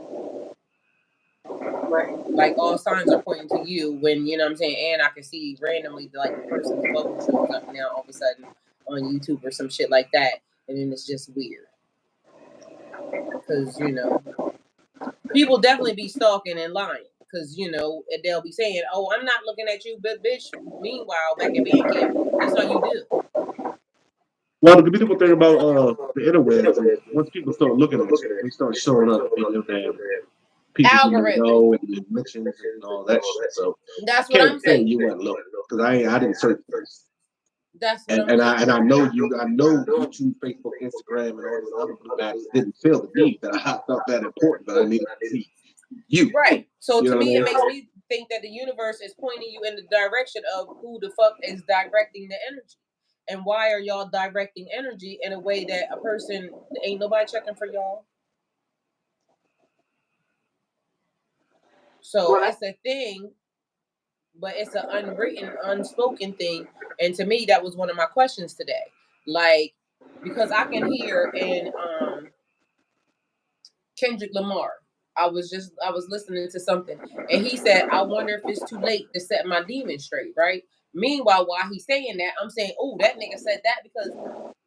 D: Right.
A: Like all signs are pointing to you when, you know what I'm saying, and I can see randomly like the person's photo shows up now all of a sudden on YouTube or some shit like that. And then it's just weird. Because, you know, people definitely be stalking and lying. Because, you know, they'll be saying, oh, I'm not looking at you, but bitch, meanwhile, back at Bandcamp, that's all you do.
B: Well, the beautiful thing about the interwebs is once people start looking at you, they start showing up in your damn people
A: Algorithm.
B: you know and mentions and all that shit. So
A: That's
B: I
A: what
B: can't
A: I'm
B: say
A: saying.
B: you went low because I didn't search this.
A: That's what I'm
B: And
A: saying.
B: I know YouTube, Facebook, Instagram, and all these other blue apps didn't feel the need that I felt that important that I needed to see you.
A: Right. So
B: You
A: to
B: know
A: me,
B: what I
A: it makes me think that the universe is pointing you in the direction of who the fuck is directing the energy. And why are y'all directing energy in a way that a person ain't nobody checking for y'all? So it's a thing, but it's an unwritten, unspoken thing. And to me, that was one of my questions today. Like, because I can hear in Kendrick Lamar. I was listening to something and he said, I wonder if it's too late to set my demon straight, right? Meanwhile, while he's saying that, I'm saying, oh, that nigga said that because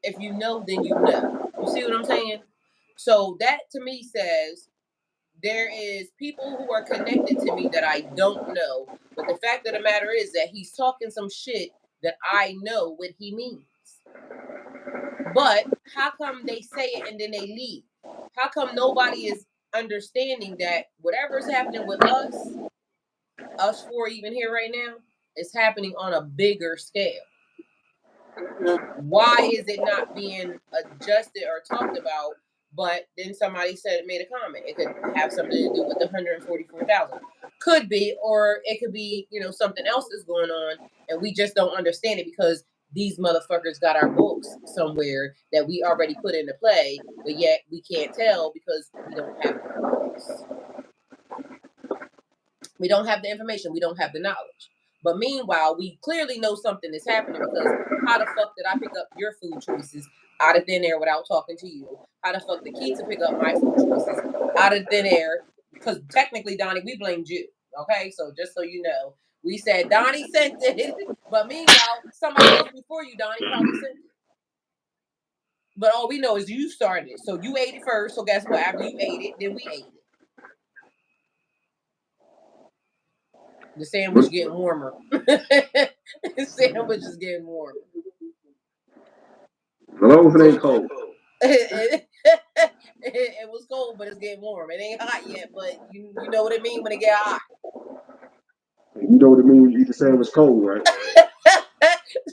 A: if you know, then you know. You see what I'm saying? So that to me says there is people who are connected to me that I don't know. But the fact of the matter is that he's talking some shit that I know what he means. But how come they say it and then they leave? How come nobody is understanding that whatever is happening with us four even here right now, is happening on a bigger scale? Why is it not being adjusted or talked about? But then somebody made a comment. It could have something to do with the 144,000. Could be, or it could be, you know, something else is going on and we just don't understand it because these motherfuckers got our books somewhere that we already put into play, but yet we can't tell because we don't have the books. We don't have the information. We don't have the knowledge. But meanwhile, we clearly know something is happening because how the fuck did I pick up your food choices out of thin air without talking to you? How the fuck did Keita pick up my food choices out of thin air? Because technically, Donnie, we blamed you. Okay, so just so you know, we said Donnie sent it, but meanwhile, somebody else before you, Donnie, probably sent it. But all we know is you started it. So you ate it first. So guess what? After you ate it, then we ate it. The sandwich getting warmer. The sandwich is getting warmer.
B: As long as it ain't cold.
A: It was cold, but it's getting warm. It ain't hot yet, but you know what I mean when it get hot.
B: You know what it means when you eat the sandwich cold, right?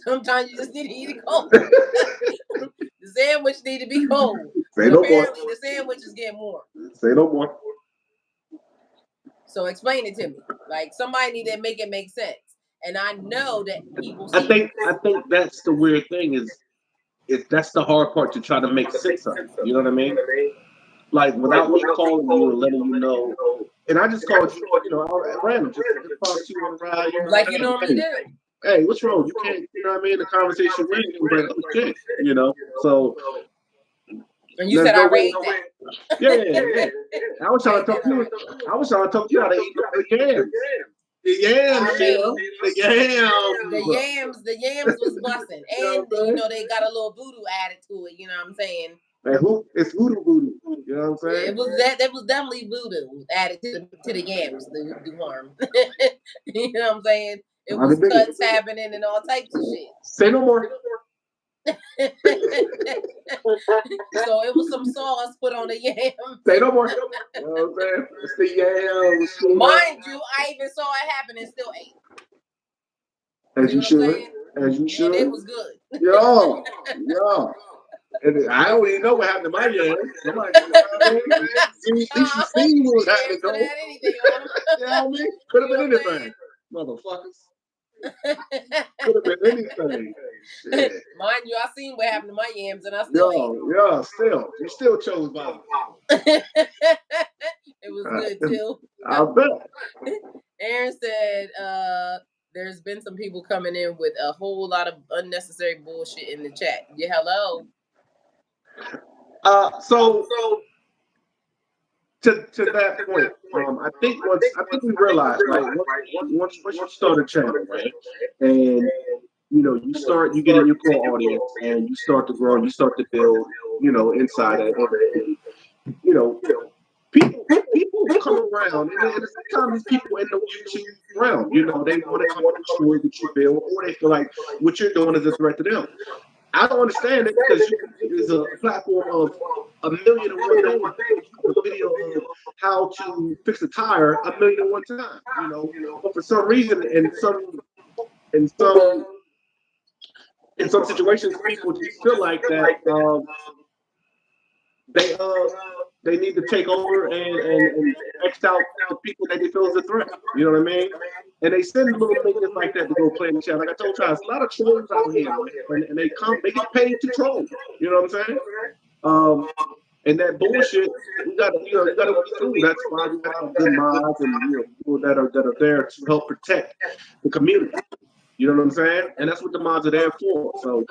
A: Sometimes you just need to eat it cold. The sandwich need to be cold.
B: Say
A: But
B: no
A: apparently
B: more.
A: the sandwich is getting warm.
B: Say no more.
A: So explain it to me. Like somebody need to make it make sense. And I know that people
B: I
A: see.
B: think that's the weird thing is that's the hard part to try to make sense of. You know what I mean? Like without me calling you and letting you know, and I just called you, you know, at random, just found you on the ride, you know,
A: Like you normally do.
B: Hey, what's wrong? You can't, you know what I mean? The conversation went, you like, okay, you know. So
A: and you said I already ate that.
B: Yeah. I was trying to talk to you. I was trying to talk to you how to eat the yams. The yams,
A: The yams was busting. And you know they got a little voodoo added to it, you know what I'm saying?
B: Like it's voodoo. You know what I'm saying?
A: It was definitely voodoo added to the yams, the harm. You know what I'm saying? It was cuts happening and all types of shit.
B: Say no more.
A: So it was some sauce put on the yams.
B: Say no more. You know what I'm saying? It's the yams.
A: Mind you, I even saw it happen and still ate.
B: As you should. As you should.
A: And it was good.
B: Yeah. Yeah. And I don't even know what happened to my yams. Somebody, you should see what was happening, though.
A: Had anything on them.
B: You know what I mean? Could have been anything. Motherfuckers. Could have been anything. Shit.
A: Mind you, I seen what happened to my yams and I still ate.
B: Yeah, still. You still chose violence.
A: It was good too.
B: I bet.
A: Aaron said, there's been some people coming in with a whole lot of unnecessary bullshit in the chat. Yeah, hello.
B: So to that point, I think we realized, right? Once you start a channel, right, and you get in your core audience, and you start to grow, you start to build, inside it, people come around, and sometimes these people end up YouTube realm. They want to come and destroy what you build, or they feel like what you're doing is a threat to them. I don't understand it because there's a platform of 1,000,001 things. A video of how to fix a tire 1,000,001 times. But for some reason, in some situations, people just feel like that they need to take over and X out the people that they feel is a threat. You know what I mean? And they send little niggas like that to go play in the chat. Like I told you, there's a lot of trolls out here, and they get paid to troll. You know what I'm saying? And that bullshit, we gotta work through. That's why we have good mods and people that are there to help protect the community. You know what I'm saying? And that's what the mods are there for. So,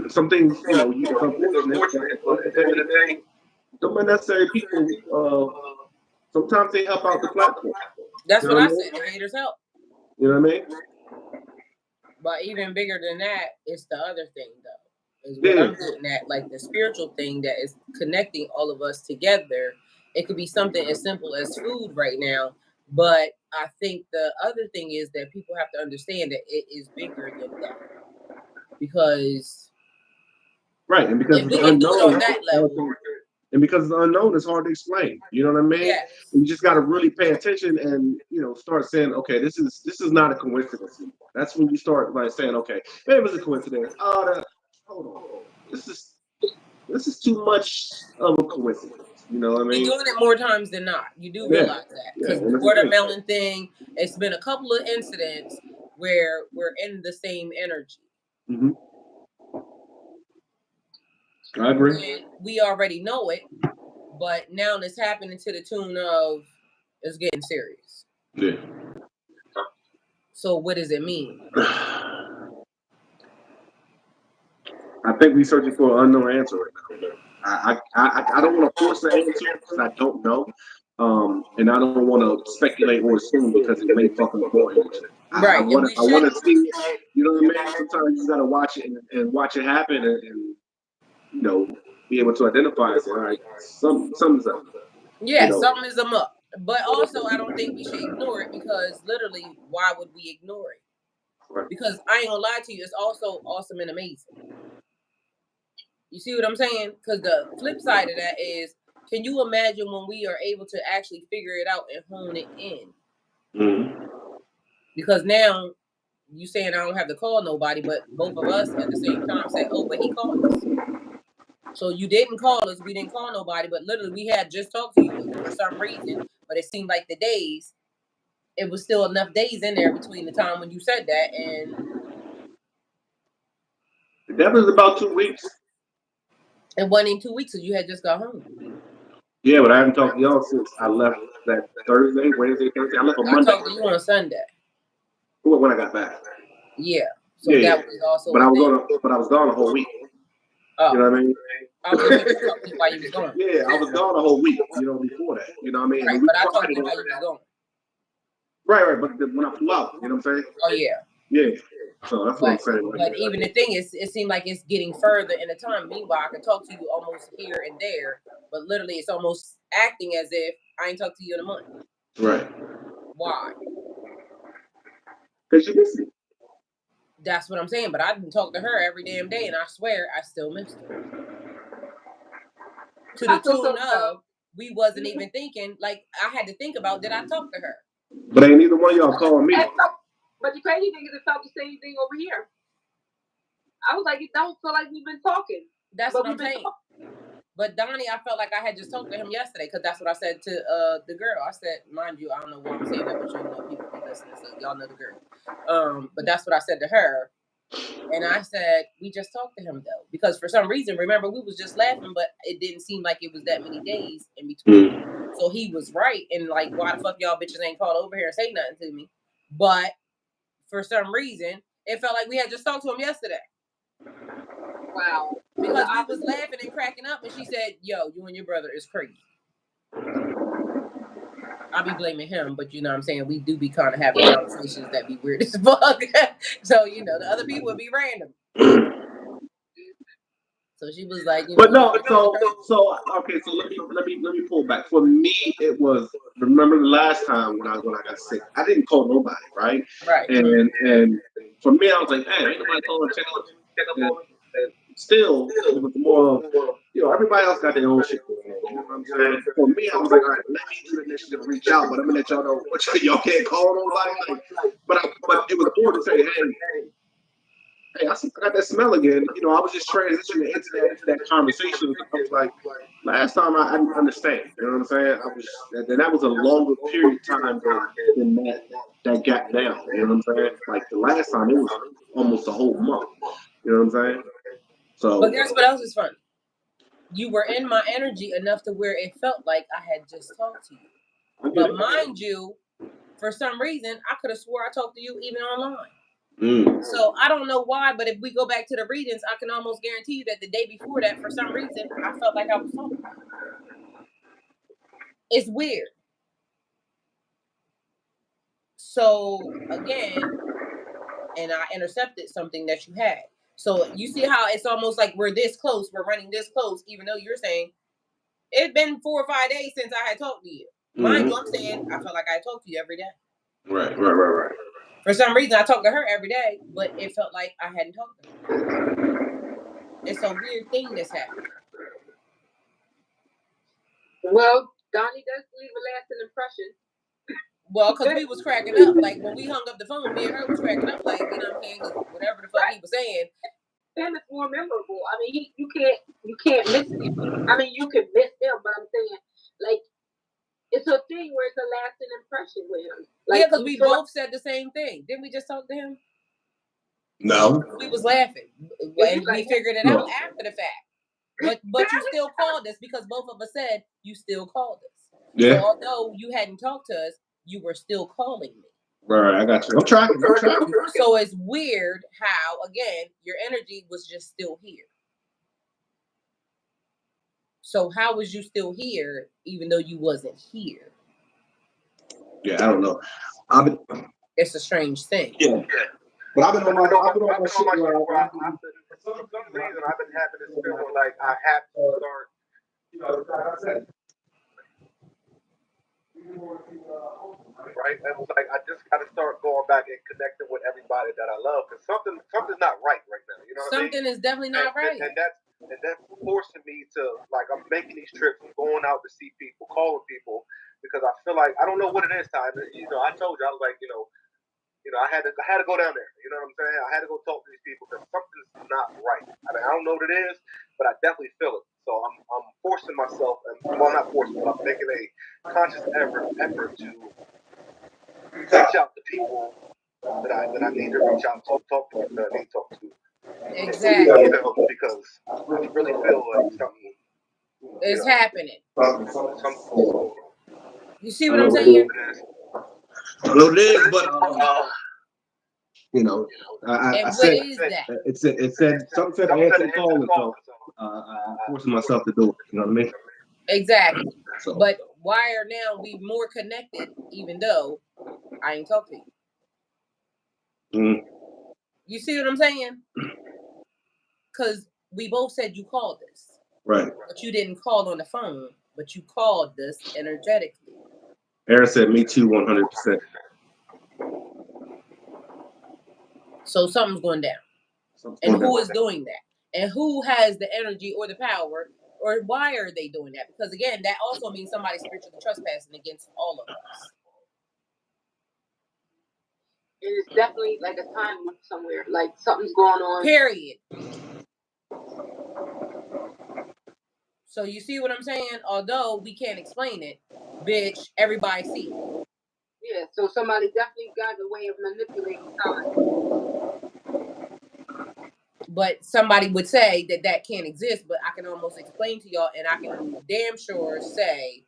B: some things, it's unfortunate, but at the end of the day, some unnecessary people, sometimes they help out the platform.
A: That's what I said. The haters help.
B: You know what I mean?
A: But even bigger than that, it's the other thing, though. Is what I'm getting at, like the spiritual thing that is connecting all of us together. It could be something as simple as food right now, but I think the other thing is that people have to understand that it is bigger than that. Because
B: right, and because
A: it's unknown on that level.
B: And because it's unknown, it's hard to explain. You know what I mean?
A: Yes.
B: You just got to really pay attention and start saying, okay, this is not a coincidence anymore. That's when you start like saying, okay, maybe it was a coincidence. Hold on, this is too much of a coincidence. You know what I mean?
A: You're doing it more times than not. You do realize that because the watermelon thing. It's been a couple of incidents where we're in the same energy.
B: Mm-hmm. I agree.
A: And we already know it, but now it's happening to the tune of it's getting serious.
B: Yeah.
A: So what does it mean?
B: I think we're searching for an unknown answer right now. I don't want to force the answer because I don't know. And I don't want to speculate or assume because it may fucking avoid it.
A: Right.
B: I want to see it. You know what I mean? Sometimes you got to watch it and watch it happen and be able to identify it. All right, something's up.
A: Yeah, something is up. But also, I don't think we should ignore it because literally, why would we ignore it? Right. Because I ain't gonna lie to you, it's also awesome and amazing. You see what I'm saying? Because the flip side of that is, can you imagine when we are able to actually figure it out and hone it in? Mm-hmm. Because now you saying I don't have to call nobody, but both of us at the same time say, oh, but he called us. So you didn't call us, we didn't call nobody, but literally we had just talked to you for some reason, but it seemed like the days, it was still enough days in there between the time when you said that and...
B: That was about 2 weeks.
A: It wasn't in 2 weeks, so you had just got home.
B: Yeah, but I haven't talked to y'all since I left that Thursday, Wednesday, Thursday. I left on Monday.
A: I talked to you on Sunday.
B: When I got back.
A: Yeah. So that was also...
B: But I was gone a whole week.
A: Oh.
B: You know what I mean?
A: I was just talking to you while you was gone.
B: Yeah, I was gone a whole week, before that. You know what I mean?
A: Right, but I talked to you while you was gone.
B: Right, but when I flew out, you know what I'm saying?
A: Oh, yeah.
B: Yeah. So that's what I'm saying.
A: But even the thing is, it seemed like it's getting further in the time. Meanwhile, I can talk to you almost here and there, but literally it's almost acting as if I ain't talked to you in a month.
B: Right.
A: Why?
B: Because you miss me.
A: That's what I'm saying. But I didn't talk to her every damn day, and I swear I still missed her. To the tune of we wasn't even thinking. Like I had to think about, did I talk to her?
B: But ain't neither one of y'all calling me.
D: But the crazy thing is, it felt the same thing over here. I was like, it don't feel like we've been talking.
A: That's what I'm saying. But Donnie, I felt like I had just talked to him yesterday because that's what I said to the girl. I said, mind you, I don't know why I'm saying that, but you know people be listening, so y'all know the girl. But that's what I said to her. And I said, we just talked to him though. Because for some reason, remember, we was just laughing, but it didn't seem like it was that many days in between. So he was right. And like, why the fuck y'all bitches ain't called over here and say nothing to me? But for some reason, it felt like we had just talked to him yesterday.
D: Wow.
A: Because we was laughing and cracking up, and she said, yo, you and your brother is crazy. I'll be blaming him, but you know what I'm saying? We do be kind of having conversations that be weird as fuck. So, you know, the other people would be random. So she was like, you know.
B: But no, so okay, so let me pull back. For me, it was, remember the last time when I got sick, I didn't call nobody, right?
A: Right.
B: And for me, I was like, hey, ain't nobody calling check up on me. And still, it was more of, you know, everybody else got their own shit going on. You know what I'm saying? For me, I was like, all right, let me do the initiative and reach out, but I'm gonna let y'all know y'all can't call nobody. Like, but it was more to say, hey, I got that smell again. You know, I was just transitioning into that conversation. I was like, last time I didn't understand. You know what I'm saying? That was a longer period of time than that got down. You know what I'm saying? Like the last time, it was almost a whole month. You know what I'm saying? So,
A: but guess what else is funny? You were in my energy enough to where it felt like I had just talked to you. But mind you, for some reason, I could have swore I talked to you even online. So I don't know why, but if we go back to the readings, I can almost guarantee you that the day before that, for some reason, I felt like I was talking. It's weird. So again, and I intercepted something that you had. So you see how it's almost like we're this close, we're running this close, even though you're saying it's been 4 or 5 days since I had talked to you. Mind you, I'm saying I felt like I talked to you every day.
B: Right.
A: For some reason, I talked to her every day, but it felt like I hadn't talked to her. It's a weird thing that's happening.
D: Well, Donnie does leave a lasting impression.
A: Well, because we was cracking up. Like, when we hung up the phone, me and her was cracking up. Like, you know what I'm saying? Because whatever the fuck he was saying.
D: Him is more memorable. I mean, you can't miss him. I mean, you can miss him, but I'm saying, like, it's a thing where it's a lasting impression with him. Like,
A: yeah, because we both said the same thing. Didn't we just talk to him?
B: No.
A: We was laughing. And we figured it out after the fact. But you still called us because both of us said you still called us. Yeah. So although you hadn't talked to us, you were still calling me.
B: Right, I got you. I'm tracking.
A: So it's weird how, again, your energy was just still here. So how was you still here even though you wasn't here?
B: Yeah, I don't know.
A: It's a strange thing.
B: Yeah. But I've been on my shit where
C: for some reason I've been having this feeling like I have to start, you know, like I said, right? And it's like I just got to start going back and connecting with everybody that I love because something's not right now. You know what I mean?
A: Something is definitely not right.
C: And that's forcing me to, like, I'm making these trips, going out to see people, calling people because I feel like I don't know what it is, Ty. You know, I told you I was like, you know, I had to go down there. You know what I'm saying? I had to go talk to these people because something's not right. I mean, I don't know what it is, but I definitely feel it. So I'm forcing myself, and well, not forcing, but I'm making a conscious effort to reach out to people that I need to reach out to, talk to people that I need to talk to.
A: Exactly.
C: Because I really feel like something
A: is happening.
C: Something.
A: You see what I'm saying?
B: I don't know what it is, but you know, I
A: what
B: said
A: is that?
B: It said something said answer the call, so I'm forcing myself to do it. You know what I mean?
A: Exactly. So. But why are now we more connected, even though I ain't talking to you? You see what I'm saying? Because we both said you called us,
B: right?
A: But you didn't call on the phone, but you called us energetically. Aaron
B: said, "Me too, 100%."
A: So something's going down. And who is doing that? And who has the energy or the power? Or why are they doing that? Because again, that also means somebody's spiritually trespassing against all of us.
D: And it's definitely like a time loop somewhere. Like something's going on.
A: Period. So you see what I'm saying? Although we can't explain it, bitch, everybody see it.
D: Yeah, so somebody definitely got a way of manipulating time.
A: But somebody would say that that can't exist, but I can almost explain to y'all, and I can damn sure say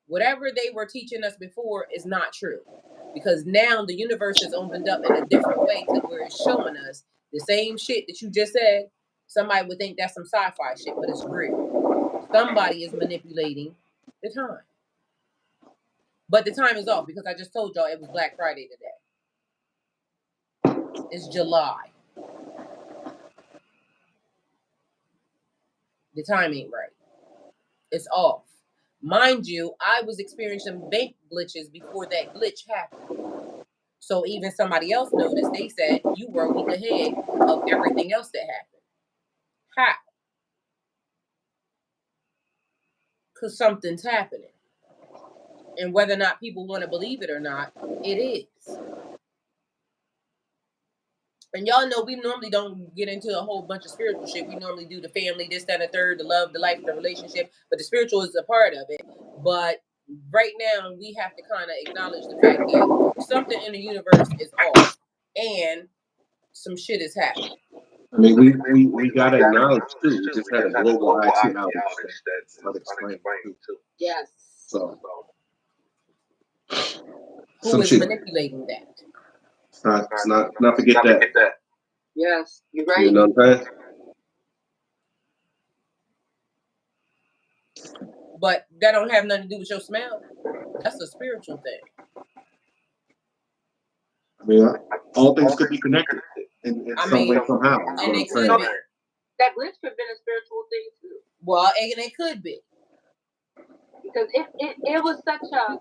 A: whatever they were teaching us before is not true. Because now the universe has opened up in a different way to where it's showing us the same shit that you just said. Somebody would think that's some sci-fi shit, but it's real. Somebody is manipulating the time. But the time is off because I just told y'all it was Black Friday today. It's July. The time ain't right. It's off. Mind you, I was experiencing bank glitches before that glitch happened. So even somebody else noticed. They said you were a week ahead of everything else that happened. How? Because something's happening. And whether or not people want to believe it or not, it is. And y'all know we normally don't get into a whole bunch of spiritual shit. We normally do the family, this, that, and the third, the love, the life, the relationship. But the spiritual is a part of it. But right now, we have to kind of acknowledge the fact that something in the universe is off. And some shit is happening.
B: I mean, we got to acknowledge, too. We just had a global IT outage that's unexplained, too.
D: Yes.
B: So,
A: who is manipulating that?
B: It's not forget that.
D: Yes, you're right.
B: You know what I'm saying?
A: But that don't have nothing to do with your smell. That's a spiritual thing.
B: I mean, all things could be connected in some way, somehow.
A: And it could be.
D: That glitch could have been a spiritual thing too.
A: Well, and it could be.
D: Because it was such a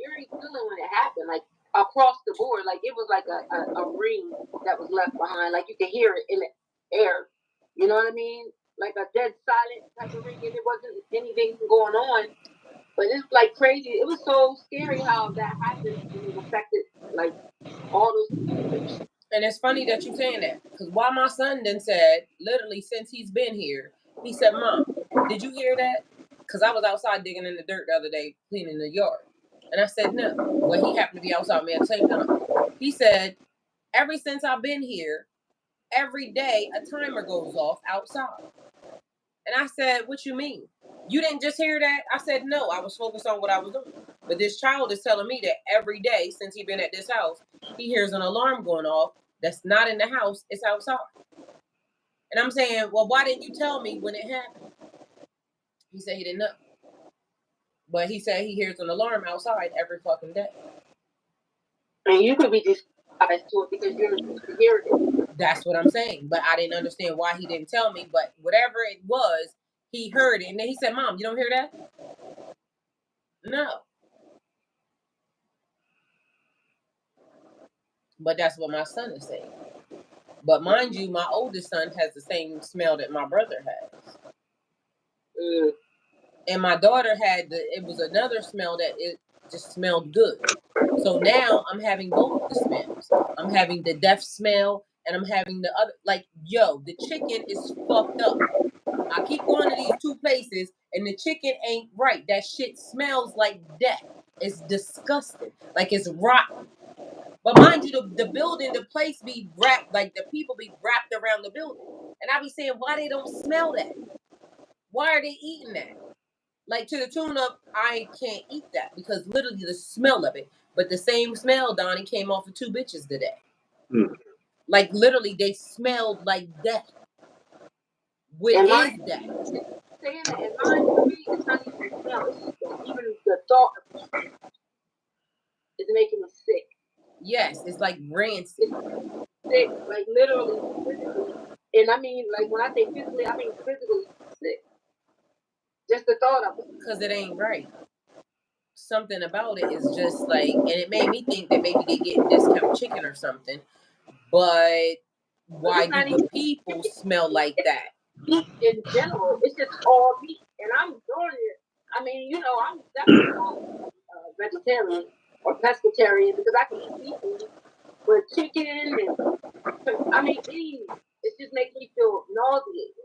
D: eerie feeling when it happened, like across the board. Like it was like a ring that was left behind. Like you could hear it in the air. You know what I mean? Like a dead silent type of ring, and it wasn't anything going on. But it's like crazy. It was so scary how that happened and it affected like all those computers.
A: And it's funny that you're saying that. Because while my son then said, literally since he's been here, he said, Mom, did you hear that? Because I was outside digging in the dirt the other day, cleaning the yard. And I said, no. Well, he happened to be outside with me at the same time. He said, ever since I've been here, every day a timer goes off outside. And I said, what you mean? You didn't just hear that? I said, no, I was focused on what I was doing. But this child is telling me that every day since he's been at this house, he hears an alarm going off that's not in the house, it's outside. And I'm saying, well, why didn't you tell me when it happened? He said he didn't know. But he said he hears an alarm outside every fucking day.
D: And you could be despised to it because you're supposed to hear it.
A: That's what I'm saying. But I didn't understand why he didn't tell me. But whatever it was, he heard it. And then he said, Mom, you don't hear that? No. But that's what my son is saying. But mind you, my oldest son has the same smell that my brother has. And my daughter had it was another smell that it just smelled good. So now I'm having both of the smells. I'm having the death smell and I'm having the other, like, yo, the chicken is fucked up. I keep going to these two places and the chicken ain't right. That shit smells like death. It's disgusting. Like it's rotten. But mind you, the building, the place be wrapped, like the people be wrapped around the building. And I be saying, why they don't smell that? Why are they eating that? Like to the tune of, I can't eat that because literally the smell of it. But the same smell, Donnie, came off of two bitches today. Like literally they smelled like death. What is that?
D: Saying that, and mine for me, it's not even the smell. It's just even the thought of eating is making me sick.
A: Yes, it's like rancid.
D: Sick, like literally, physically. And I mean, like when I say physically, I mean physically sick. Just the thought of it.
A: Because it ain't right. Something about it is just like, and it made me think that maybe they get discount chicken or something. But why do the people smell like that?
D: Meat in general, it's just all meat, and I'm doing it. I mean, you know, I'm definitely not vegetarian or pescatarian because I can eat seafood, but chicken and I mean, eating it just makes me feel nauseated.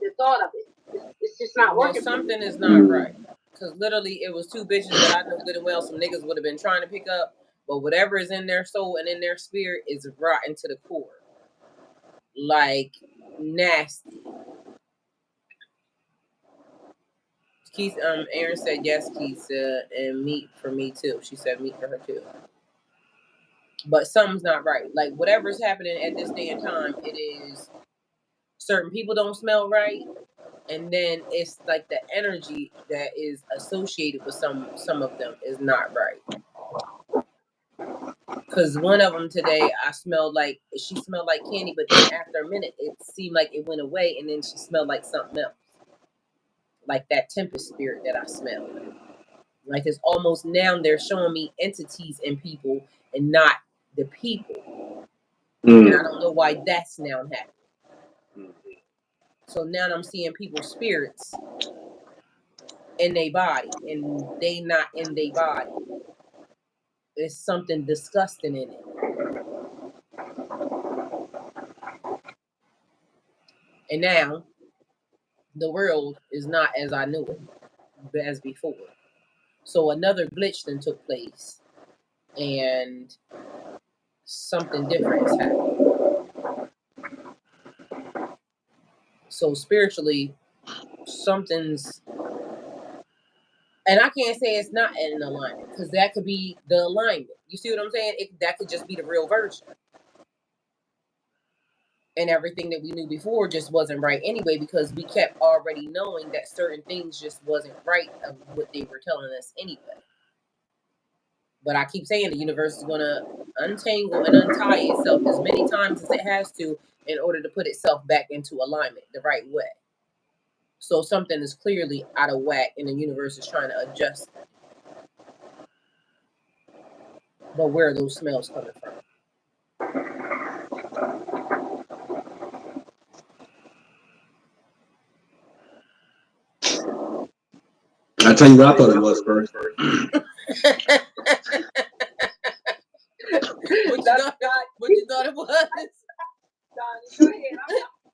D: The thought of it, it's just not
A: Well,
D: working.
A: something is not right. Because literally, it was two bitches that I know good and well some niggas would have been trying to pick up. But whatever is in their soul and in their spirit is rotten to the core. Like, nasty. Keith, Aaron said yes, Keith, and meat for me too. She said meat for her too. But something's not right. Like, whatever's happening at this day and time, it is certain people don't smell right. And then it's like the energy that is associated with some of them is not right. Because one of them today, she smelled like candy, but then after a minute, it seemed like it went away, and then she smelled like something else, like that tempest spirit that I smelled. Like, it's almost now they're showing me entities and people, and not the people. And I don't know why that's now happening. So now I'm seeing people's spirits in their body, and they not in their body. There's something disgusting in it. And now the world is not as I knew it as before. So another glitch then took place, and something different is happening. So spiritually, something's, and I can't say it's not in alignment, because that could be the alignment. You see what I'm saying? That could just be the real version. And everything that we knew before just wasn't right anyway, because we kept already knowing that certain things just wasn't right of what they were telling us anyway. But I keep saying the universe is going to untangle and untie itself as many times as it has to in order to put itself back into alignment the right way. So something is clearly out of whack, and the universe is trying to adjust it. But where are those smells coming from?
B: I tell you what I thought it was first.
A: What you thought it was?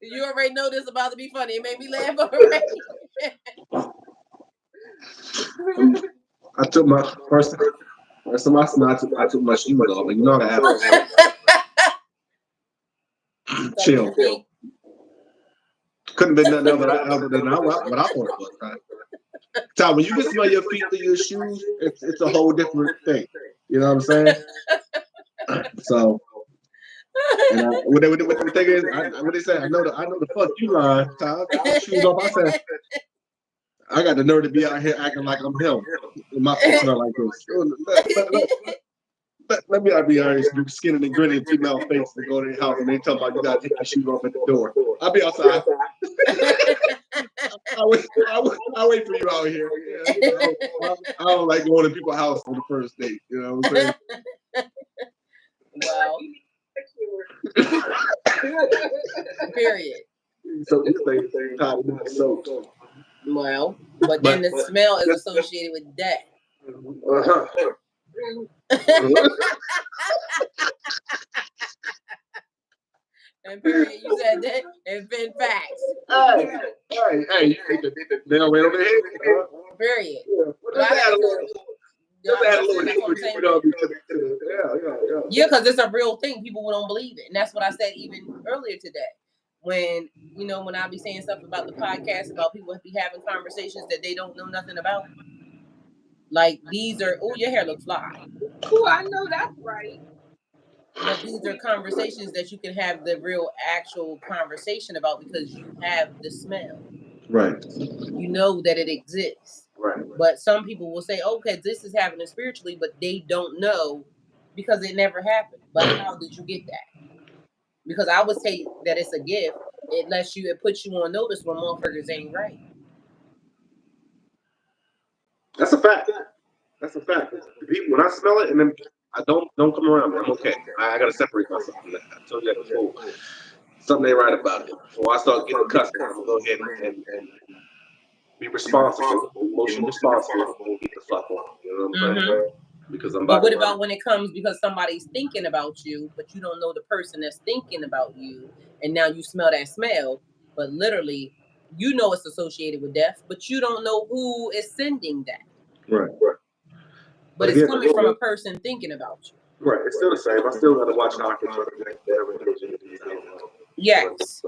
A: You already know this is about to be funny. It made me laugh already.
B: I took my first time I smelled, I took my shoes off, and you know I have chill. Couldn't have been nothing other than what I thought it was. Right? So when you can smell your feet through your shoes, it's a whole different thing. You know what I'm saying? So, and what the thing is, what they say, I know the fuck you lying. So I took shoes off. I said, I got the nerve to be out here acting like I'm him. And my feet smell like this. Let me not be honest, you skinning and grinning female face and go to their house and they tell about you gotta take your shoes off at the door. I'll be outside. I'll wait for you out here. Yeah, I don't like going to people's house on the first date. You know what I'm saying?
A: Wow. Period.
B: So this thing tied to the soap.
A: Well, but then the smell is associated with death. And period, you said that, and been facts.
B: Hey, you hit the nail right on the head.
A: Period. Yeah, because it's a real thing. People don't believe it. And that's what I said even earlier today. When, when I be saying stuff about the podcast, about people be having conversations that they don't know nothing about. Like, these are, your hair looks fly.
D: Oh, I know that's right.
A: But these are conversations that you can have the real actual conversation about because you have the smell.
B: Right.
A: You know that it exists.
B: Right.
A: But some people will say, okay, this is happening spiritually, but they don't know because it never happened. But how did you get that? Because I would say that it's a gift. It puts you on notice when motherfuckers ain't right.
B: That's a fact. That's a fact. When I smell it, and then I don't come around me. I'm okay. I gotta separate myself from that. I told you that before. Something ain't right about it. Before I start getting cussing, I'm gonna go ahead and be responsible, emotionally responsible, and get the fuck on. You know what I'm saying? Because I'm
A: But
B: about
A: what
B: to.
A: about when it comes because somebody's thinking about you, but you don't know the person that's thinking about you, and now you smell that smell, but literally you know it's associated with death, but you don't know who is sending that.
B: Right.
A: But it's coming from a person thinking about you.
B: Right. It's still the same. I still gotta watch how I can project whatever energy it is out.
A: Yes.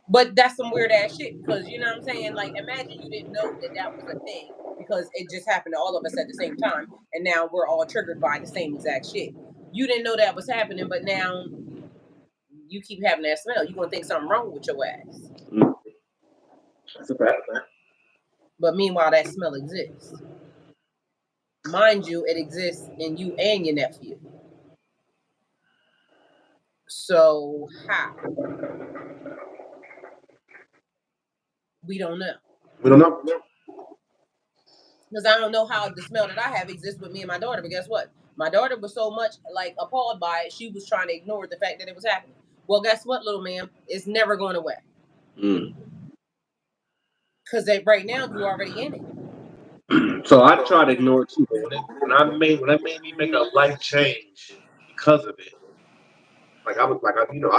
A: But that's some weird ass shit because you know what I'm saying? Like, imagine you didn't know that that was a thing because it just happened to all of us at the same time, and now we're all triggered by the same exact shit. You didn't know that was happening, but now you keep having that smell. You're gonna think something wrong with your ass.
B: That's a fact.
A: But meanwhile, that smell exists. Mind you, it exists in you and your nephew. So how? We don't know.
B: We don't know.
A: Because I don't know how the smell that I have exists with me and my daughter. But guess what? My daughter was so much like appalled by it, she was trying to ignore the fact that it was happening. Well, guess what, little ma'am? It's never going away. Because right now you're already in it.
B: So I try to ignore it too, but when I made me make a life change because of it, like I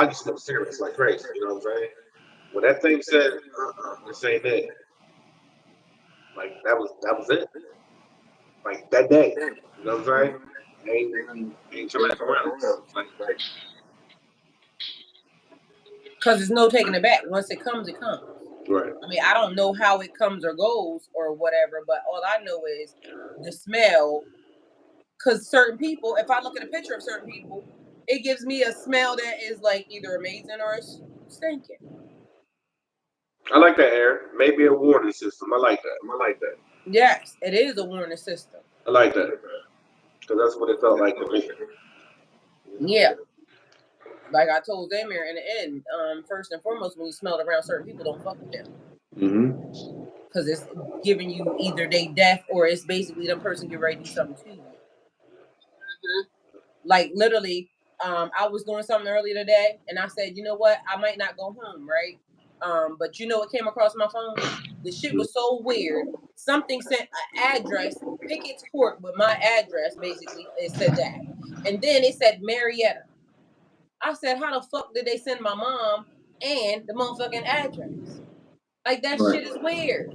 B: used to smoke cigarettes like crazy. You know what I'm saying? When that thing said, this ain't it. Like that was it. Like that day. You know what I'm saying? Ain't too back around. Like,
A: because there's no taking it back. Once it comes, it comes.
B: Right.
A: I mean, I don't know how it comes or goes or whatever, but all I know is the smell. Because certain people, if I look at a picture of certain people, it gives me a smell that is like either amazing or stinking.
B: I like that, Aaron. Maybe a warning system. I like that.
A: Yes, it is a warning system.
B: I like that. Because that's what it felt like to me.
A: Yeah. Like I told Damir in the end, first and foremost, when you smell it around certain people, don't fuck with them. Because it's giving you either they death or it's basically the person get ready to do something to you. Like literally, I was doing something earlier today, and I said, you know what, I might not go home, right? But you know what came across my phone? The shit was so weird. Something sent an address, Pickett's Court, with my address, basically. It said that. And then it said Marietta. I said, how the fuck did they send my mom and the motherfucking address? Like, that shit is weird.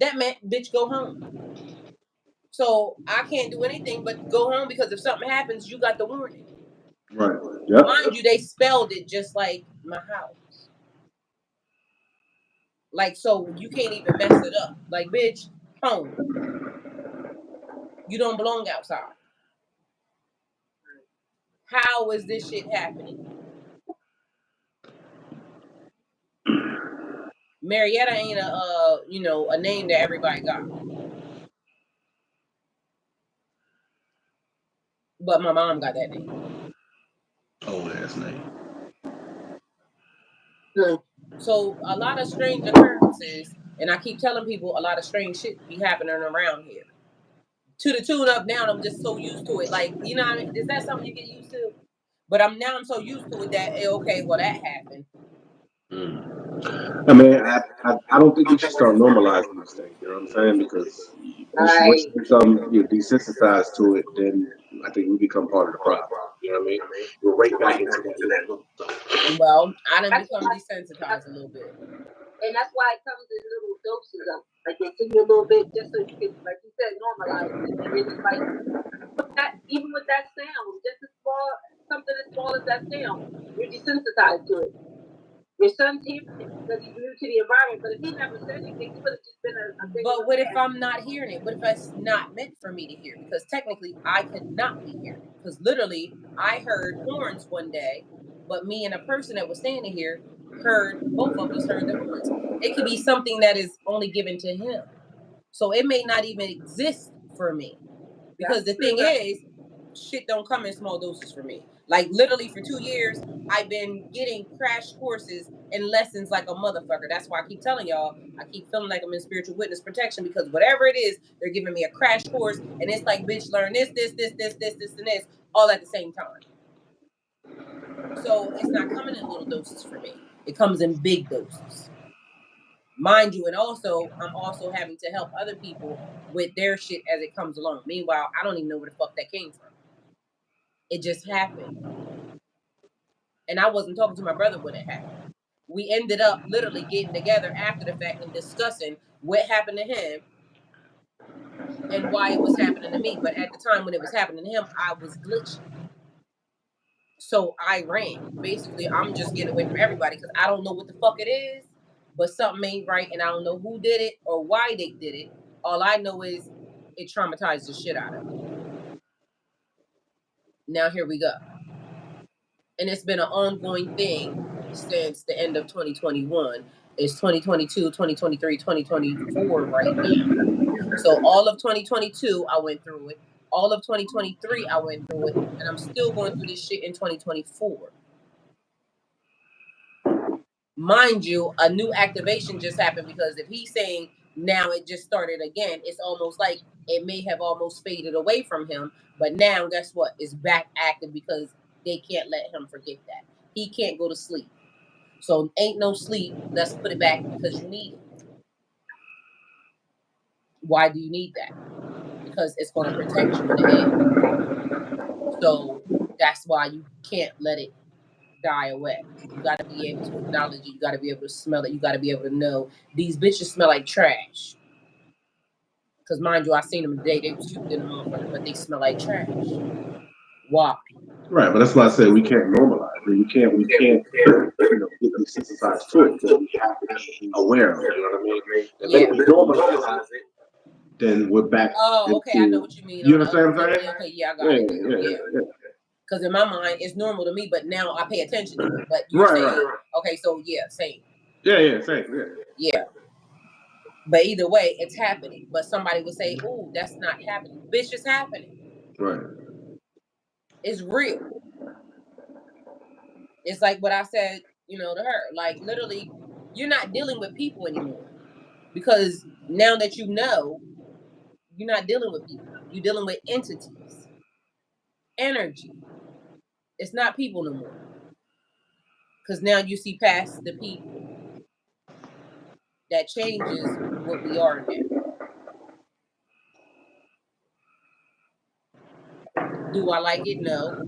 A: That meant, bitch, go home. So I can't do anything but go home because if something happens, you got the warning.
B: Right. Yep.
A: Mind you, they spelled it just like my house. Like, so you can't even mess it up. Like, bitch, home. You don't belong outside. How is this shit happening? Marietta ain't a name that everybody got. But my mom got that name.
B: Old ass name.
A: So a lot of strange occurrences, and I keep telling people a lot of strange shit be happening around here. To the tune of now, I'm just so used to it. Like, you know what I mean? Is that something you get used to? But I'm so used to it that okay, well that happened.
B: I mean, I don't think we should start normalizing these things. You know what I'm saying? Because once you become desensitized to it, then I think we become part of the problem. You know what I mean? We're right back into that loop.
A: Well, I done become desensitized a little bit.
D: And that's why it comes in little doses of like they give you a little bit just so you can, like you said, normalize it. And then it's like even with that sound, just as small something as small as that sound, you're desensitized to it. Your son's hearing it because he's new to the environment, but if he never said anything, he would have just been a thing.
A: But what if I'm not hearing it? What if it's not meant for me to hear? Because technically, I could not be hearing it. Because literally, I heard horns one day, but me and a person that was standing here both of us heard the horns. It could be something that is only given to him. So it may not even exist for me. Because the thing is, shit don't come in small doses for me. Like literally for 2 years, I've been getting crash courses and lessons like a motherfucker. That's why I keep telling y'all, I keep feeling like I'm in spiritual witness protection, because whatever it is, they're giving me a crash course, and it's like, bitch, learn this, and this, all at the same time. So it's not coming in little doses for me. It comes in big doses. Mind you, and also, I'm also having to help other people with their shit as it comes along. Meanwhile, I don't even know where the fuck that came from. It just happened. And I wasn't talking to my brother when it happened. We ended up literally getting together after the fact and discussing what happened to him and why it was happening to me. But at the time when it was happening to him, I was glitching. So I ran. Basically, I'm just getting away from everybody because I don't know what the fuck it is, but something ain't right, and I don't know who did it or why they did it. All I know is it traumatized the shit out of me. Now here we go. And it's been an ongoing thing since the end of 2021. It's 2022, 2023, 2024 right now. So all of 2022, I went through it. All of 2023, I went through it. And I'm still going through this shit in 2024. Mind you, a new activation just happened, because if he's saying now it just started again, it's almost like it may have almost faded away from him. But now, guess what? It's back active because they can't let him forget that. He can't go to sleep. So ain't no sleep. Let's put it back because you need it. Why do you need that? Because it's going to protect you in the end. So that's why you can't let it die away. You got to be able to acknowledge it. You got to be able to smell it. You got to be able to know these bitches smell like trash. Because mind you, I seen them today. They was cute in the motherfucker, but they smell like trash. Why?
B: Right, but that's why I said we can't normalize it. We can't get desensitized to it. But we have to be aware of it. You know what I mean? And
A: Yeah.
B: then we normalize it. Then we're back.
A: Oh, okay. I know what you mean.
B: You understand what I'm saying?
A: Okay, yeah, I got it. Yeah. Because in my mind, it's normal to me, but now I pay attention to it. But you're saying, okay, so yeah, same.
B: Yeah, same.
A: Yeah. But either way, it's happening. But somebody would say, "Oh, that's not happening." Bitch, it's happening.
B: Right.
A: It's real. It's like what I said, to her. Like, literally, you're not dealing with people anymore. Because now that you know, you're not dealing with people. You're dealing with entities. Energy. It's not people no more. Because now you see past the people. That changes what we are now. Do I like it? No.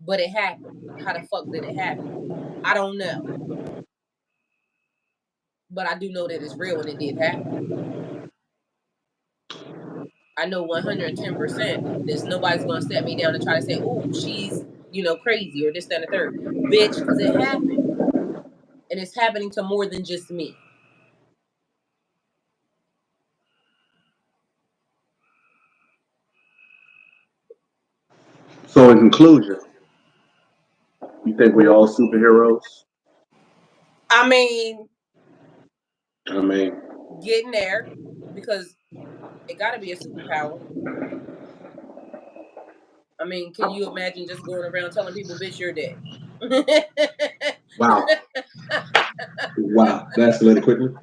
A: But it happened. How the fuck did it happen? I don't know. But I do know that it's real and it did happen. I know 110% there's nobody's going to set me down and try to say, oh, she's, crazy or this, that, and the third. Bitch, because it happened. And it's happening to more than just me.
B: So in conclusion, you think we all superheroes?
A: I mean,
B: getting
A: there, because it got to be a superpower. I mean, can you imagine just going around telling people, bitch, you're dead?
B: Wow. Wow. That's escalated quickly.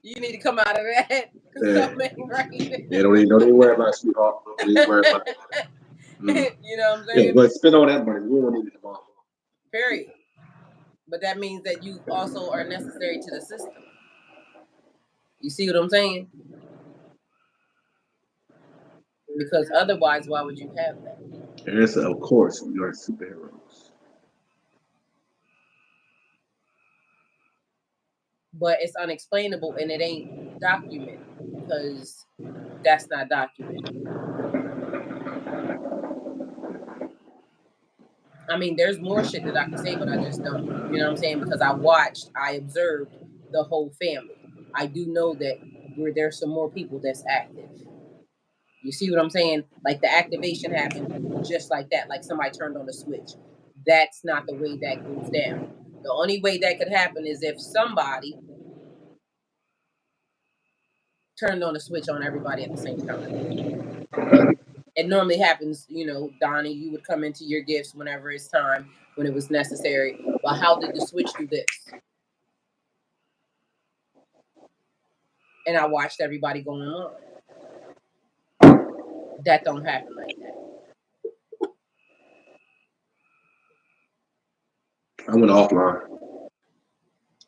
A: You need to come out of that. Something ain't right.
B: Yeah, don't even worry about it, sweetheart. Don't even worry about it.
A: You know what I'm saying?
B: Yeah, but spend all that money. We don't need it tomorrow.
A: Period. But that means that you also are necessary to the system. You see what I'm saying? Because otherwise, why would you have that?
B: Yes, of course, we are superheroes.
A: But it's unexplainable and it ain't documented because that's not documented. I mean, there's more shit that I can say, but I just don't. You know what I'm saying? Because I observed the whole family. I do know that there's some more people that's active. You see what I'm saying? Like the activation happened just like that, like somebody turned on a switch. That's not the way that goes down. The only way that could happen is if somebody turned on a switch on everybody at the same time. It normally happens, Donnie, you would come into your gifts whenever it's time. when it was necessary. But how did the switch do this? And I watched everybody going on. That don't happen like that.
B: I went offline.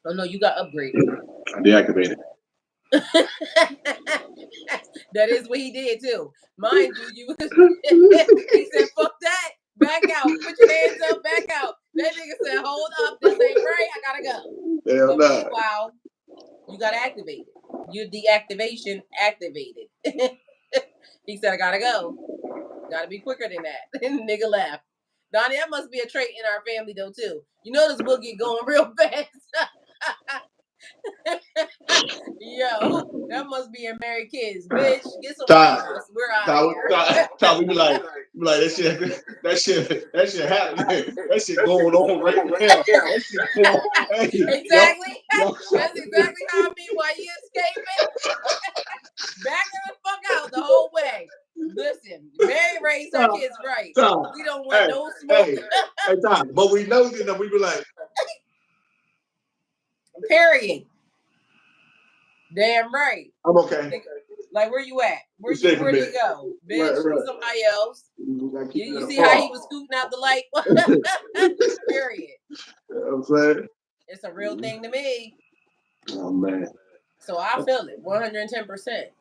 A: Oh no, you got upgraded.
B: I deactivated.
A: That is what he did too. Mind you, he said, "Fuck that, back out, put your hands up, back out." That nigga said, "Hold up, this ain't right. I gotta go."
B: Hell
A: But
B: nah.
A: meanwhile, you got activated. Your deactivation activated. He said, "I gotta go. Gotta be quicker than that." And the nigga laughed. Donnie, that must be a trait in our family though too. You know this boogie going real fast. Yo, that must be in married kids, bitch. Get somebody else. We're out of here.
B: Tom, we be like that shit happening. That shit going on right now. That shit going. Hey,
A: exactly.
B: yo.
A: That's exactly how I mean. Why you escaping? Backing the fuck out the whole way. Listen, Mary raised her kids right.
B: Tom,
A: We don't want no smoke.
B: Hey, Tom, but we know that we be like,
A: period. Damn right.
B: I'm okay.
A: Like, where you at? Where do you go? Bitch, right. Somebody else. You see how he was scooting out the light? Period.
B: You know what I'm saying?
A: It's a real thing to me.
B: Oh, man.
A: So I feel it 110%.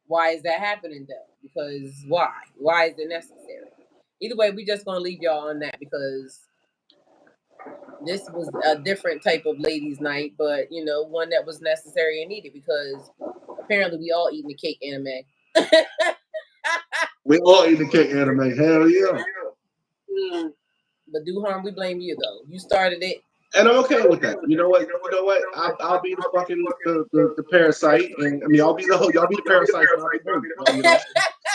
A: Why is that happening, though? Because why? Why is it necessary? Either way, we just going to leave y'all on that because this was a different type of ladies' night, but, you know, one that was necessary and needed because apparently we all eating the cake anime.
B: We all eating the cake anime. Hell yeah.
A: But do harm, we blame you, though. You started it.
B: And I'm okay with that. You know what? I'll be the fucking the parasite, and I mean y'all be the parasite, and I'll be the you know.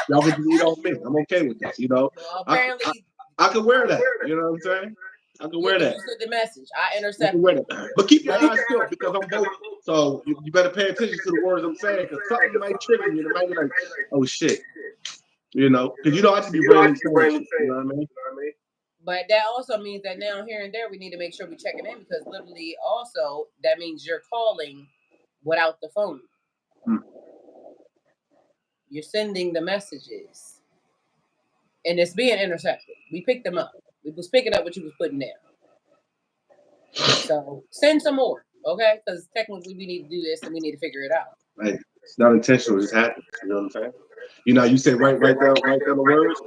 B: Y'all can just eat on me. I'm okay with that. You know.
A: Well, apparently,
B: I can wear that. You know what I'm saying? I can wear that.
A: You sent the message. I intercepted.
B: But keep your eyes peeled because I'm both. So you better pay attention to the words I'm saying because something might trigger you. It might be like, oh shit. You know, because you don't have to be raining. You know what I mean?
A: But that also means that now here and there we need to make sure we check it in because literally also that means you're calling without the phone. You're sending the messages. And it's being intercepted. We picked them up. We was picking up what you was putting down. So send some more, okay? Because technically we need to do this and we need to figure it out.
B: Right. It's not intentional, it just happens. You know what I'm saying? You know, you say right down the words,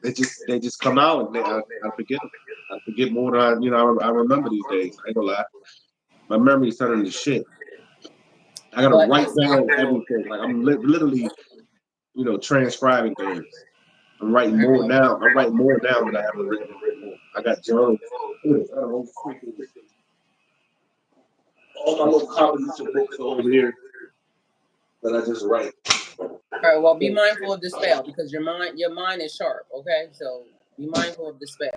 B: they just come out and I forget them. I forget more than I remember these days. I ain't gonna lie. My memory's turning to shit. I gotta write down everything. Like I'm literally, transcribing things. I'm writing more now. I'm writing more down than I ever written before. I got journals. All my little composition books are over here that I just write.
A: All right, well, be mindful of the spell because your mind is sharp, okay? So be mindful of the spell.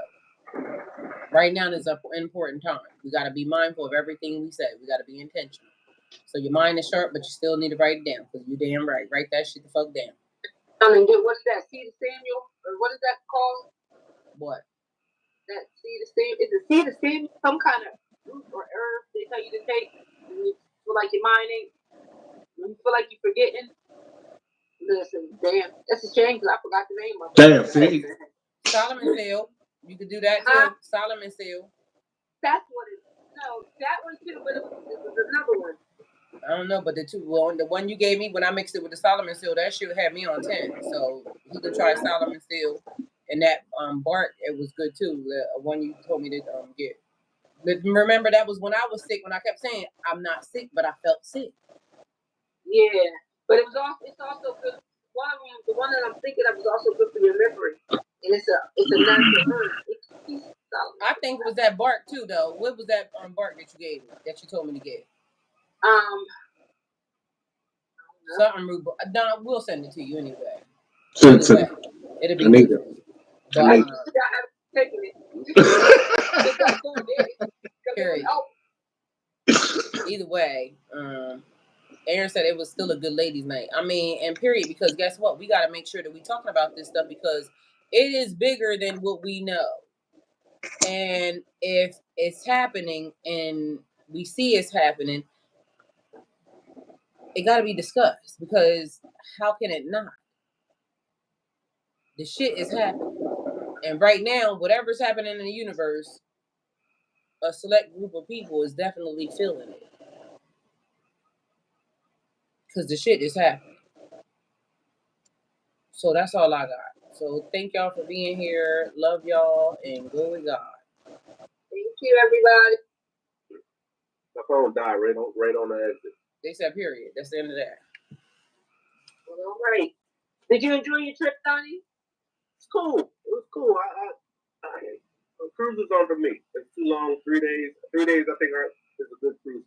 A: Right now is an important time. We got to be mindful of everything we say. We got to be intentional. So your mind is sharp, but you still need to write it down because you damn right. Write that shit the fuck down.
D: I mean, what is that? Seed of Samuel? Or what is that called?
A: What?
D: That seed of Samuel? Is it seed of Samuel? Some kind of root or herb they tell you to take when you feel like your mind ain't, when you feel like you're forgetting. Listen, damn, that's a shame because I forgot the name of it.
B: Damn, see?
A: Solomon seal. You could do that too. Solomon seal.
D: That's what it is. No, that one too, but it was another one.
A: I don't know, but the one you gave me when I mixed it with the Solomon seal, that shit had me on 10. So he could try Solomon seal, and that bark, it was good too. The one you told me to get. But remember, that was when I was sick. When I kept saying I'm not sick, but I felt sick.
D: Yeah, but it's also good. The one that I'm thinking of is also good for your memory, and it's a natural herb.
A: I think it was that bark too, though. What was that bark that you gave me? That you told me to get? Something rude. Don, we'll send it to you anyway. It'll be good. But
D: I haven't taken it.
A: Period. Either way, Aaron said it was still a good ladies' night. I mean, and period, because guess what? We got to make sure that we talking about this stuff because it is bigger than what we know. And if it's happening and we see it's happening, it got to be discussed, because how can it not? The shit is happening. And right now, whatever's happening in the universe, a select group of people is definitely feeling it. Because the shit is happening. So that's all I got. So thank y'all for being here. Love y'all and go with God.
D: Thank you, everybody.
C: My phone died right on the exit.
A: They said period. That's the end of that.
D: Well, all right. Did you enjoy your trip, Donnie?
C: It's cool. It was cool. Cruise is on for me. It's too long. 3 days. 3 days, I think, is a good cruise